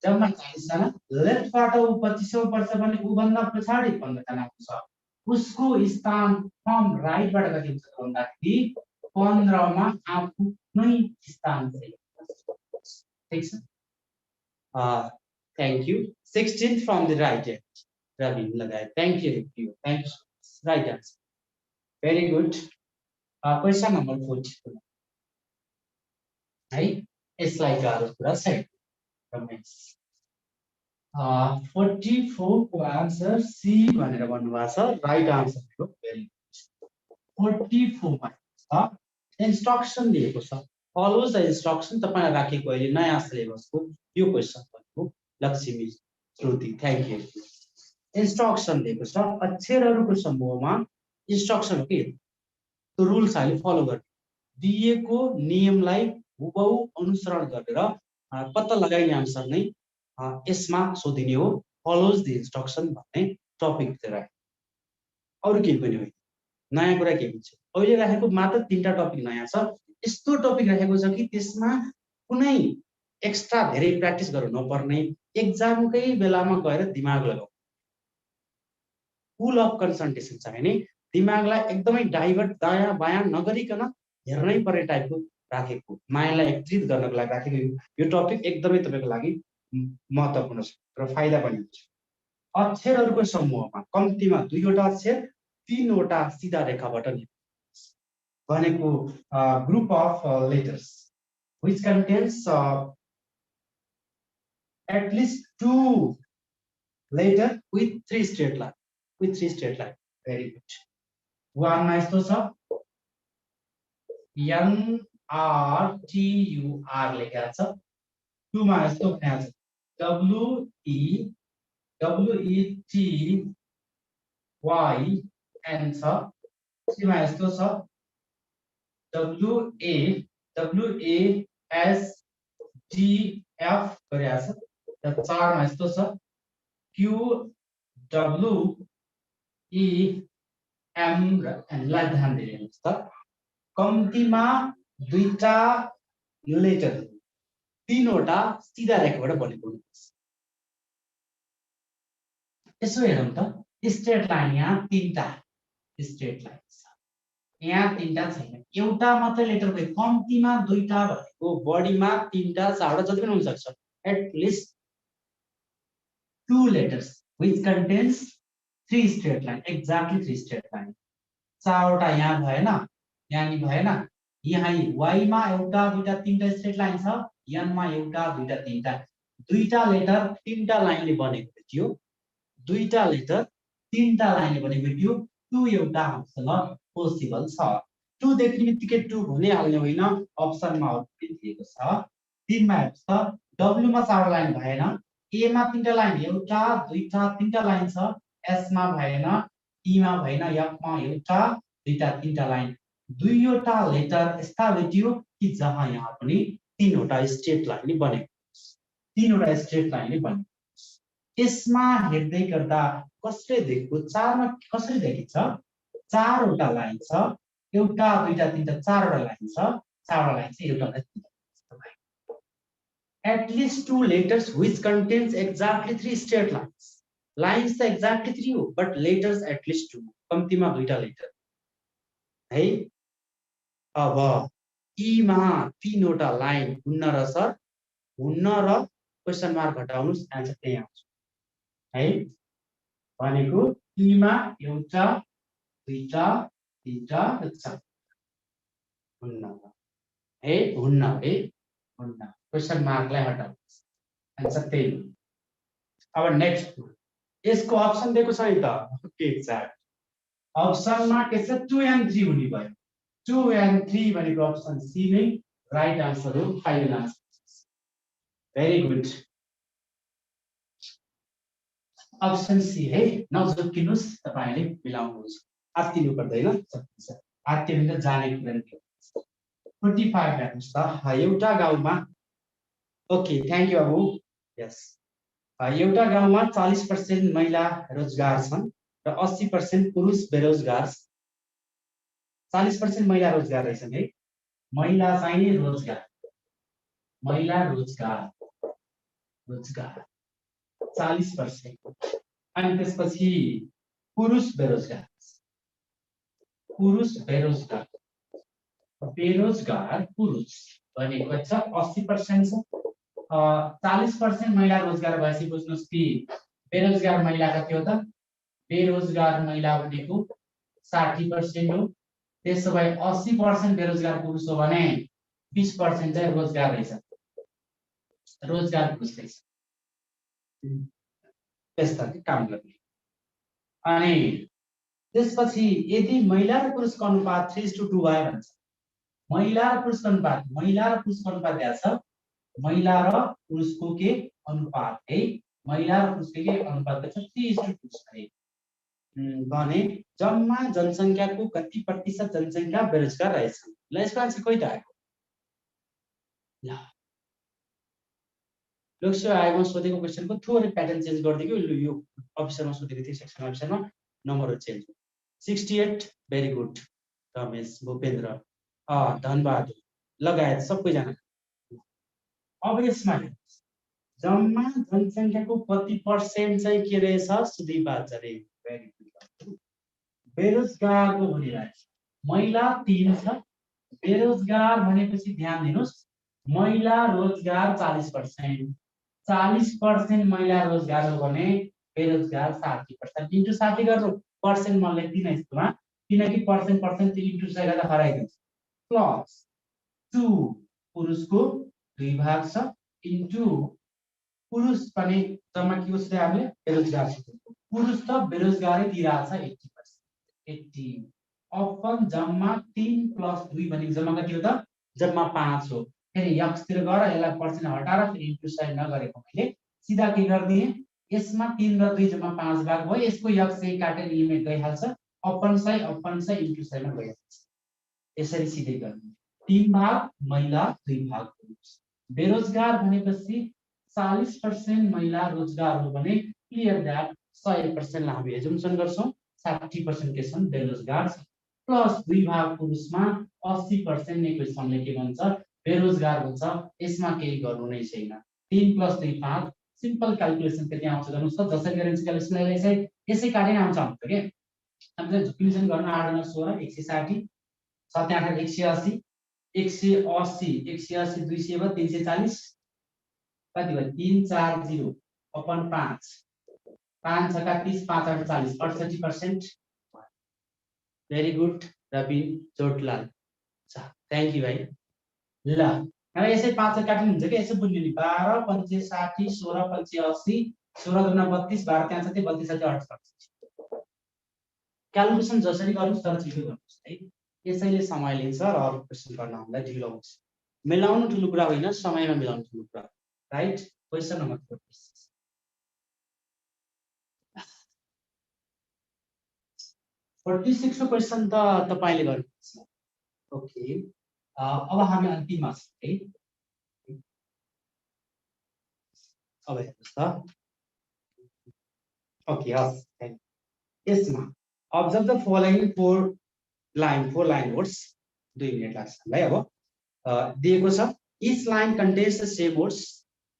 जम्मा 40 जना लेफ्टबाट उ 25औं पर्छ भने उ भन्दा पछाडी 15 जना हुन्छ उसको स्थान फ्रम राइटबाट कति हुन्छ भन्दाखेरि 15 मा आफू नै स्थान छ ठीक छ thank you 16 from the right end Ravi लगाए thank you right answer very good question number 44 है यसलाई गाह्रो कुरा छैन रमेश 44 को आन्सर सी भनेर भन्नुभएको छ राइट आन्सर हो भेरी गुड 44 मा छ इन्स्ट्रक्सन दिएको छ फलो द इन्स्ट्रक्सन तपाईलाई राखेको अहिले नयाँ सिलेबसको यो क्वेशन भनेको लक्ष्मी श्रुति थ्यांक यू इन्स्ट्रक्सन दिएको छ अक्षरहरूको समूहमा इन्स्ट्रक्सन हो के त्यो रुल्स हामीले फलो गर्ने दिएको नियमलाई हुबहु अनुसरण गरेर पत्ता लगाइने आन्सर नै यसमा सोधिने हो फलोज द इन्स्ट्रक्सन भन्ने टपिक तिर अरु केही पनि होइन नयाँ कुरा के हुन्छ अहिले राखेको मात्र 3टा टपिक नयाँ छ यस्तो टपिक राखेको छ कि त्यसमा कुनै एक्स्ट्रा धेरै प्र्याक्टिस गर्नु नपर्ने एक्जामकै बेलामा गएर दिमाग लगाऊ फुल अफ कन्सन्ट्रेसन छ हैन दिमागलाई एकदमै डाइभर्ट दायाँ बायाँ नगरिकन हेर्नै पर्ने टाइपको राखेको माइन्डलाई एकत्रित गर्नको लागि राखेको यो टपिक एकदमै तपाईको लागि महत्त्वपूर्ण छ र फाइदा पनि हुन्छ अक्षरहरूको समूहमा कम्तीमा 2 वटा अक्षर 3 वटा सीधा रेखाबाट भनेको group of letters which contents at least 2 letter with 3 straight line very good one ma yesto cha n r t u r लेखेको छ 2 मा यस्तो भनेको छ w e t y n छ 3 मा यस्तो छ w a s d f गरेको छ र 4 मा यस्तो छ q w e m र n लाई ध्यान दिनुहोस् त कम्तीमा 2टा लेटर 3 वटा सीधा रेखाबाट बनेको हुन्छ यसो हेरौँ त स्ट्रेट लाइन यहाँ 3टा स्ट्रेट लाइन छ यहाँ 3टा छैन एउटा मात्र लेटर भयो कम्तीमा 2टा भनेको बडीमा 3टा 4टा जति पनि हुन सक्छ at least 2 letters which contains 3 straight line exactly 3 straight line 4 वटा यहाँ भएन यहाँ नि भएन यहाँ y मा एउटा दुईटा तीनटा स्ट्रेट लाइन छ n मा एउटा दुईटा तीनटा दुईटा लेटर तीनटा लाइनले बनेको थियो दुईटा लेटर तीनटा लाइनले बनेको थियो 2 एउटा हामीसँग पोसिबल छ। 2 देख्ने बित्तिकै 2 भनिहाल्ने होइन, अप्सनमा पनि दिएको छ। 3 मा हेर्नुहोस् त, W मा 4 लाइन भएन, A मा 3टा लाइन, एउटा दुईटा 3टा लाइन छ, S मा भएन, T मा भएन, F मा एउटा दुईटा 3टा लाइन। दुईवटा लेटर यस्ता भेटियो कि जहाँ यहाँ पनि 3वटा स्ट्रेट लाइन बनेको छ। 3वटा स्ट्रेट लाइन बनेको छ। यसमा हेर्दै गर्दा कसले देखेको 4 मा कसरी देखिन्छ? 4वटा लाइन छ, एउटा दुईटा 3टा 4वटा लाइन छ, 4वटा लाइन चाहिँ एउटा at least 2 letters which contains exactly 3 straight lines. Lines त exactly 3 हो, but letters at least 2. कम्तीमा दुईटा लेटर है। अब ई मा 3वटा लाइन हुन्न र सर? हुन्न र क्वेशन मार्क हटाउनुस्, आन्सर त्यही आउँछ है। भनेको ई मा एउटा दुईटा 3टा र 4 हुन्न है, हुन्न है, हुन्न। क्वेशन मार्कलाई हटाउनुस्, आन्सर त्यही हो। अब नेक्स्ट यसको अप्सन दिएको छ नि त, के एक्ज्याक्ट अप्सनमा के छ? 2 and 3 हुने भयो। 2 and 3 भनेको अप्सन सी नै राइट आन्सर हो, final answer. Very good, option C है। नझुक्किनुस्, तपाईले मिलाउनुहुन्छ, आत्तिनु पर्दैन, सकिन्छ। आत्तियो भने त जाने कुरा नि। 45 हेर्नुस् त, एउटा गाउँमा, ओके थ्यांक यू अबु, यस, एउटा गाउँमा 40% महिला रोजगार छन् र 80% पुरुष बेरोजगार छन्। 40% महिला रोजगार रहेछन् है, महिला चाहिँ रोजगार, महिला रोजगार, रोजगार 40%। अनि त्यसपछि पुरुष बेरोजगार, पुरुष बेरोजगार, बेरोजगार पुरुष भनेको छ 80% छ। 40% महिला रोजगार भएपछि बुझ्नुस् कि बेरोजगार महिला कति हो त? बेरोजगार महिला भनेको 60% हो। त्यसो भए 80% बेरोजगार पुरुष हो भने 20% चाहिँ रोजगार रहेछ, रोजगार पुरुष रहेछ, त्यस्ता काम गर्ने। अनि त्यसपछि यदि महिला र पुरुषको अनुपात 3:2 भयो भन्छ, महिला र पुरुषको अनुपात, महिला र पुरुषको अनुपात दिएको छ, महिला र पुरुषको के अनुपात है, महिला र पुरुषको के अनुपात छ? 3:2 है। भने जम्मा जनसंख्याको कति प्रतिशत जनसंख्या बेरोजगार रहेछ? ल यसको आन्सर कति आएको? ल लोकसेवा आयोगमा सोधेको क्वेशनको थोरै प्याटर्न चेन्ज गरिदियो, यो अफिसरमा सोधेको थियो, सेक्सन अफिसरमा नम्बरहरु change. 68 very good, Ramesh, Bhupendra, Dhanbahadur लगायत सबैजना। अब यसमा जम्मा जनसंख्याको कति पर्सेन्ट चाहिँ के रहेछ? सुदीप आचार्य, भेरी गुड। बेरोजगारको भनिरहेको छ, महिला 3 छ, बेरोजगार भनेपछि ध्यान दिनुस्, महिला रोजगार 40%, 40% महिला रोजगार हो भने बेरोजगार 60%। इन्टु 60 गर्नु, पर्सेन्ट म लेख्दिन यसमा, किनकि पर्सेन्ट पर्सेन्ट इन्टु 100 गर्दा हराइदिन्छ। प्लस 2 पुरुषको 2 भाग छ, इन्टु पुरुष पनि जम्मा के छ हामीले? बेरोजगार छ, पुरुष त बेरोजगारै दिइरहेछ 80%, 80 अपन जम्मा 3 + 2 भनेको जम्मा कति हो त? जम्मा 5 हो। फेरि यक्सतिर गएर यसलाई पर्सेन्ट हटाएर फेरि इन्टु 100 नगरेको मैले सिधा के गर्दिए? यसमा 3 र 2 जम्मा 5 भाग भयो, यसको यक्स चाहिँ काटेर लिमिट गइहाल्छ, अपन 100 इन्टु 100 मा गइहाल्छ। यसरी सिधै गर्ने, 3 भाग महिला 2 भाग पुरुष। बेरोजगार भनेपछि 40% महिला रोजगार हो भने क्लियर दैट 100% हामी एजुम्सन गर्छौं, 60% के छन् बेरोजगार छन्, प्लस 2 भाग पुरुषमा 80% नै क्वेशनले के भन्छ? बेरोजगार भन्छ। यसमा केही गर्नु नै छैन। 3 + 2 5, सिम्पल क्याल्कुलेसन कति आउँछ गर्नुस् त? जसरी गरिन्छ क्याल्कुलेसनलाई चाहिँ यसै काटेर आउँछ हाम्रो के हामीले झुक्किसन गर्न 8 × 16 160, 7 8 180, 180 180 200 भयो 340, कति भयो? 340 upon 5, 5 × 30, 5 × 40, 68%। Very good Rabin Chotlal, thank you भाइ। ल अब यसै 5 काट्नु हुन्छ के? यसो बुझ्नु नि, 12 5 60, 16 5 80, 16 × 32, 12 त्यहाँ छ 32 7 48। क्यालकुलेसन जसरी गर्नुस् तर छिटो गर्नुस् है। यसैले समय लिन्छ र अरू क्वेसन गर्न हामीलाई ढिलो हुन्छ। मिलाउनु ठुलो कुरा होइन, समयमा मिलाउनु ठुलो कुरा, राइट। क्वेसन नम्बर 46 46 क्वेसन त तपाईले गर्नुहुन्छ। ओके, अब हामी अन्तिममा छौँ है। अब हेर्नुहोस् त। ओके, हस्। यसमा observe the following four line words. 2 minute लाग्छ हामीलाई। अब दिएको छ each line contains the same words,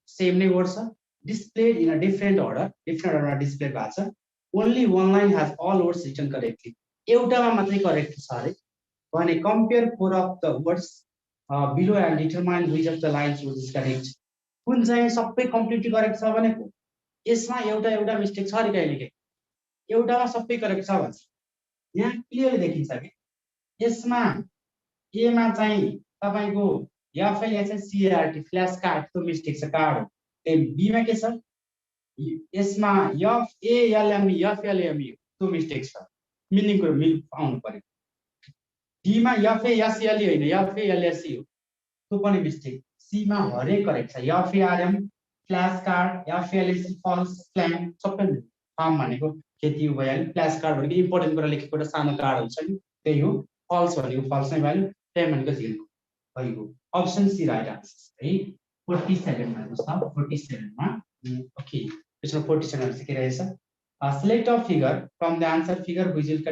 same नै वर्ड छ, डिस्प्लेड इन अ डिफरेन्ट अर्डरमा डिस्प्ले भएको छ। Only one line has all words written correctly. एउटामा मात्रै करेक्ट छ अरे भने compare four of the words below and determine which of the lines is correct. कुन चाहिँ सबै कम्प्लिटली करेक्ट छ भनेको यसमा एउटा मिस्टेक छ अरे कहिलेकाहीँ, एउटामा सबै करेक्ट छ भन्छ। यहाँ क्लियरली देखिन्छ कि यसमा एमा चाहिँ तपाईको एफएलएससीआरटी फ्ल्यास कार्डको मिस्टेक छ, कार्ड हो। बीमा के छ यसमा एफएलएमई त्यो मिस्टेक छ, मिनिङको मिल आउनु पर्यो। डीमा एफएएसएलई होइन एफएलएससी हो, त्यो पनि मिस्टेक। सीमा हरेक करेक्ट छ, एफएआरएम फ्ल्यास कार्ड एफएलएससी फल्स क्लेम सबै। फर्म भनेको खेती भइहाल्यो, फ्ल्यास कार्ड भनेको इम्पोर्टेन्ट कुरा लेखेको एउटा सानो कार्ड हुन्छ नि त्यही हो, फल्स भनेको फल्स नै भयो, क्लेम भनेको झिल्को भइगयो। अप्सन सी राइट आन्सर है। 47 मा हेर्नुस् त। 47 मा ओके, त्यसमा 47 चाहिँ के रहेछ? Select a figure from the answer figure which will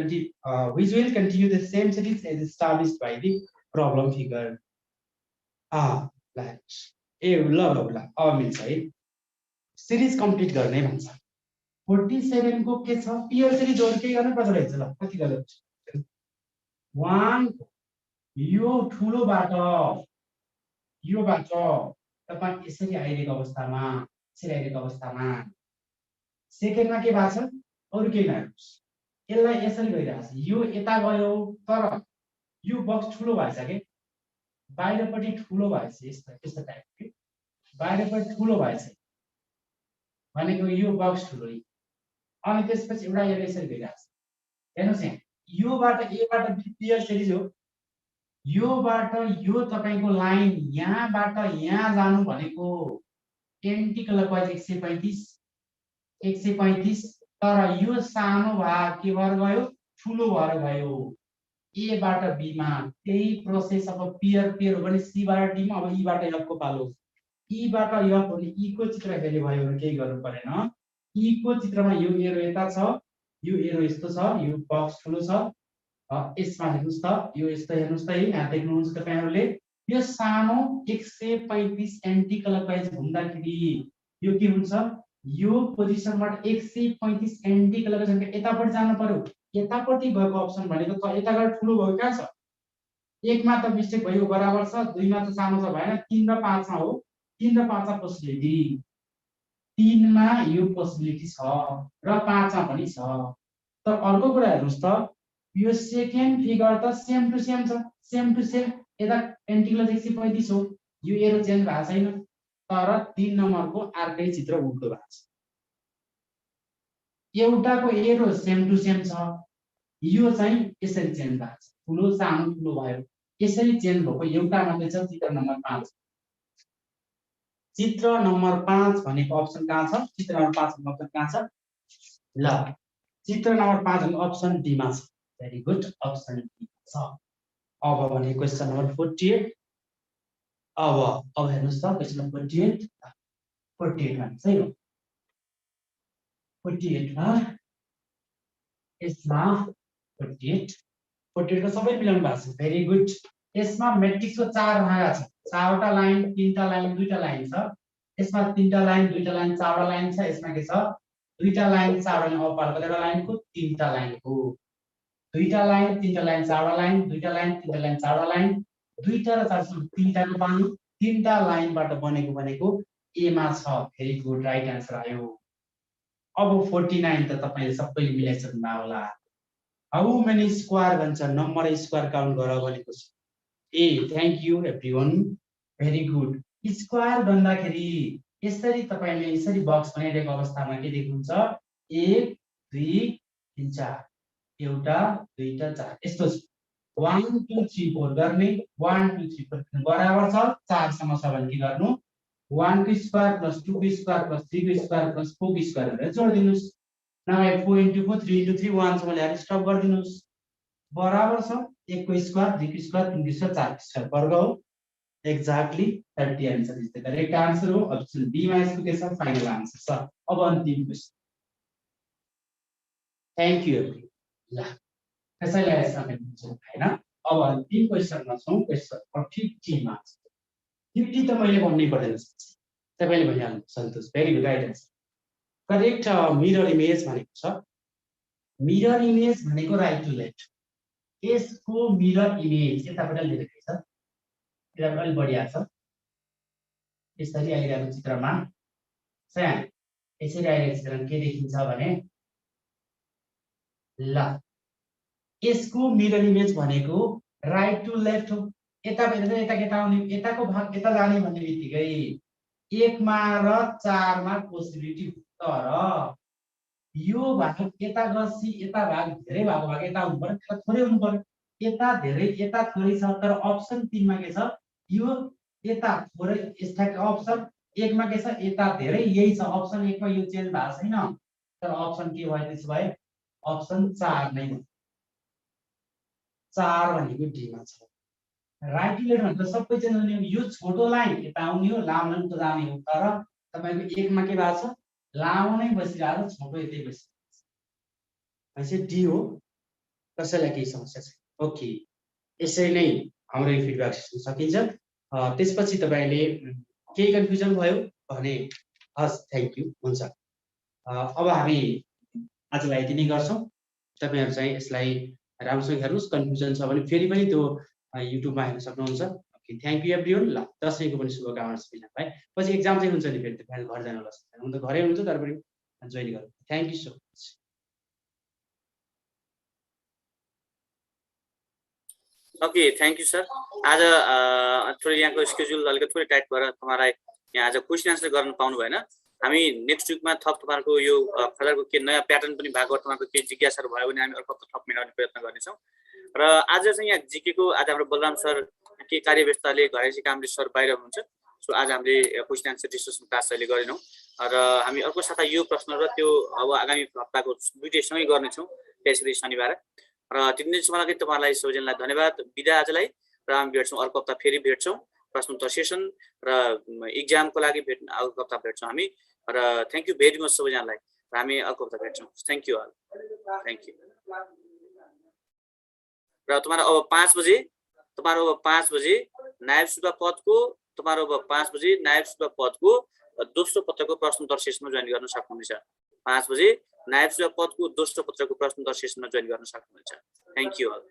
continue the same series as established by the problem figure. ल अब मिल्छ है, सिरिज कम्प्लिट गर्ने भन्छ। 47 को के छ पियर सिरिज जोड के गर्नु पर्छ रहेछ। ल कति गर्नु 1 यो ठुलोबाट योबाट तपाईं यसरी आइरहेको अवस्थामा सेकेन्डमा के भएको छ अरु केही नहेर्नुस्, यसलाई यसरी गइरहेछ। यो यता गयो तर यो बक्स ठुलो भएछ के, बाहिरपट्टि ठुलो भएछ, यस्तो टाइप के बाहिरपट्टि ठुलो भएछ भनेको यो बक्स ठुलो नि। अनि त्यसपछि एउटा यसरी गइरहेछ। हेर्नुस् यहाँ योबाट एबाट पियर सिरिज हो, योबाट यो तपाईको लाइन यहाँबाट यहाँ जानु भनेको एन्टी क्लकवाइज 135 तर यो सानो भाग के भएर गयो ठुलो भएर गयो। ए बाट बी मा त्यही प्रोसेस। अब पियर हो भने सी बाट डी मा, अब ई बाट एफ को पालो। ई बाट एफ भने ई को चित्र हेर्ने भयो भने केही गर्नु परेन। ई को चित्रमा यो एरो यता छ, यो एरो यस्तो छ, यो बक्स ठुलो छ। यसमा हेर्नुस् त, यो यस्तो हेर्नुस् त, यहाँ देख्नुहुन्छ तपाईहरुले यो सानो 135 एन्टी क्लकवाइज घुम्दाखेरि यो के हुन्छ, यो पोजिसनबाट 135 एन्टी क्लकवाइज यतापट्टि जानु पर्यो। यतापट्टि गएको अप्सन भनेको त यता गएर ठुलो भयो कहाँ छ, 1 मा त मिस्टेक भयो बराबर छ, 2 मा त सानो छ भएन, 3 र 5 मा हो। 3 र 5 मा पोसिबिलिटी, 3 मा यो पोसिबिलिटी छ र 5 मा पनि छ। तर अर्को कुरा हेर्नुस् त, यो सेकेन्ड फिगर त सेम टु सेम छ, सेम टु सेम। यता एन्टी क्लकवाइज 135 हो, यो एरो चेन्ज भएको छैन, तर 3 नम्बरको अर्कै चित्र उल्टो भएको छ। एउटाको एरो सेम टु सेम छ, यो चाहिँ यसरी चेन्ज भएको छ, ठुलो सानो ठुलो भयो, यसरी चेन्ज भएको एउटा मात्रै छ, चित्र नम्बर 5। चित्र नम्बर 5 भनेको अप्सन कहाँ छ? चित्र नम्बर 5 भनेको अप्सन कहाँ छ? ल चित्र नम्बर 5 भनेको अप्सन डी मा छ। भेरी गुड, अप्सन डी छ। अब भने क्वेशन नम्बर 48। अब हेर्नुस् त क्वेशन नम्बर 48 मा चाहिँ हो 48 मा यसमा 48 को सबै मिलाउनु भएको छ। Very good. यसमा मैट्रिक्सको 4 भाग छ, 4वटा लाइन, 3टा लाइन, 2टा लाइन छ। यसमा 3टा लाइन, 2टा लाइन, 4वटा लाइन छ। यसमा के छ 2टा लाइन, 4वटा लाइन, अब पार्ट कतिवटा लाइनको 3टा लाइनको, 2टा लाइन, 3टा लाइन, 4वटा लाइन, 2टा लाइन, 3टा लाइन, 4वटा लाइन, 2टा र 4 3टाको पानी, 3टा लाइनबाट बनेको ए मा छ। भेरी गुड, राइट आन्सर आयो। अब 49 त तपाईले सबैले मिलाइसक्नु होला। हाउ मेनी स्क्वायर भन्छ, नम्बर स्क्वायर काउन्ट गर भनेको छ। ए thank you everyone, very good. Square भन्दाखेरि यसरी तपाईले यसरी बक्स बनाइरहेको अवस्थामा के देख्नुहुन्छ 1 2 3 4 एउटा दुईटा चार यस्तो छ 1 2 3 4 गर्ने 1 2 3 4 बराबर छ 4 सम्म छ भने के गर्नु 1 को स्क्वायर प्लस 2 को स्क्वायर प्लस 3 को स्क्वायर प्लस 4 को स्क्वायर गरेर जोड दिनुस् नभए 4 into 4 3 into 3 1 सम्म ल्याएर स्टप गर्दिनुस् बराबर छ 1 को स्क्वायर 2 को स्क्वायर 3 को स्क्वायर 4 को स्क्वायर वर्ग हो exactly 30 answer is the correct answer हो अप्सन बी मा यसको के छ फाइनल आन्सर छ अब अन्तिम क्वेशन थ्यांक यू ल त्यसैले यसमा हैन अब अन्तिम क्वेशनमा छौं क्वेशन 50 मा 50 त मैले भन्नै पर्दैन तपाईले भनिहाल्नु Santosh very good right answer correct mirror image भनेको छ मिरर इमेज भनेको राइट टु लेफ्ट यसको मिरर इमेज यताबाट लेखेको छ यताबाट अलि बढी आछ यसरी आइरहेको चित्रमा चाहिँ यसरी आइरहेको चित्रमा के देखिन्छ भने ल यसको मिरर इमेज भनेको राइट टु लेफ्ट हो यता भेट्दा यता केटा आउने यताको भाग यता जाने भन्ने बित्तिकै 1 मा र 4 मा पोसिबिलिटी तर यो भाग यता गसी यता भाग धेरै भएको भाग यता हुनु पर्यो यता थोरै हुनु पर्यो यता धेरै यता थोरै छ तर अप्सन 3 मा के छ यो यता थोरै यसको अप्सन 1 मा के छ यता धेरै यही छ अप्सन 1 मा यो चेन्ज भएको छैन तर अप्सन के भयो त्यसो भए अप्सन 4 नै हो 4 भनेको डी मा छ राइट टु लेफ्ट भनेको सबै चेन्ज हुने यो छोटो लाइन यता आउने हो लामो त जाने हो तर तपाईको 1 मा के भएको छ लामो नै बसिरहेको छोटो यतै बसिरहेको भनेपछि डी हो कसैलाई केही समस्या छैन ओके यसरी नै हाम्रो फिडब्याक सिस्टम सकिन्छ त्यसपछि तपाईले केही कन्फ्युजन भयो भने हस् थ्यांक यू हुन्छ अब हामी आजलाई यति नै गर्छौं तपाईहरु चाहिँ यसलाई राम्रोसँग हेर्नुस् कन्फ्युजन छ भने फेरि पनि त्यो युट्युब मा हेर्न सक्नुहुन्छ ओके थ्यांक यू एभ्रीवन ल दशैंको पनि शुभकामना सबैजनालाई पछि एक्जाम चाहिँ हुन्छ नि फेरि तपाईहरु घर जानु होला हुन त घरै हुनुहुन्छ तर पनि जोइन गर्नु thank you so much okay thank you sir आज थोरै यहाँको स्केड्युल अलिकति थोरै टाइट भएर तपाईलाई यहाँ आज क्वेशन आन्सर गर्न पाउनु भएन हामी नेक्स्ट विकमा थप तपाईहरुको यो खजारको के नयाँ प्याटर्न पनि भएको तपाईहरुको के जिज्ञासाहरु भयो भने हामी अर्को थप मिलाउने प्रयत्न गर्नेछौं र आज चाहिँ यहाँ जीके को आज हाम्रो बलराम सर के कार्यव्यस्तताले घरेसी कामले सर बाहिर हुनुहुन्छ सो आज हामीले क्वेशन आन्सर डिस्कसन क्लास अहिले गरेनौं र हामी अर्को साता यो प्रश्न र त्यो अब आगामी हप्ताको दुईटै सँगै गर्नेछौं त्यसरी शनिबार र तीन दिनसम्मलाई तपाईहरुलाई सबैजनालाई धन्यवाद बिदा आजलाई र हामी भेट्छौं अर्को हप्ता फेरि भेट्छौं प्रश्नोत्तर सेसन र एक्जामको लागि अर्को हप्ता भेट्छौं हामी र थ्यांक यू भेरी मच सबैजनालाई र हामी अर्को हप्ता भेट्छौं thank you all thank you र तपाईहरु अब 5 बजे तपाईहरु अब 5 बजे नायब सुब्बा पदको तपाईहरु अब 5 बजे नायब सुब्बा पदको दोस्रो पत्रको प्रश्नोत्तर सेसनमा जोइन गर्न सक्नुहुनेछ 5 बजे नायब सुब्बा पदको दोस्रो पत्रको प्रश्नोत्तर सेसनमा जोइन गर्न सक्नुहुनेछ थ्यांक यू अल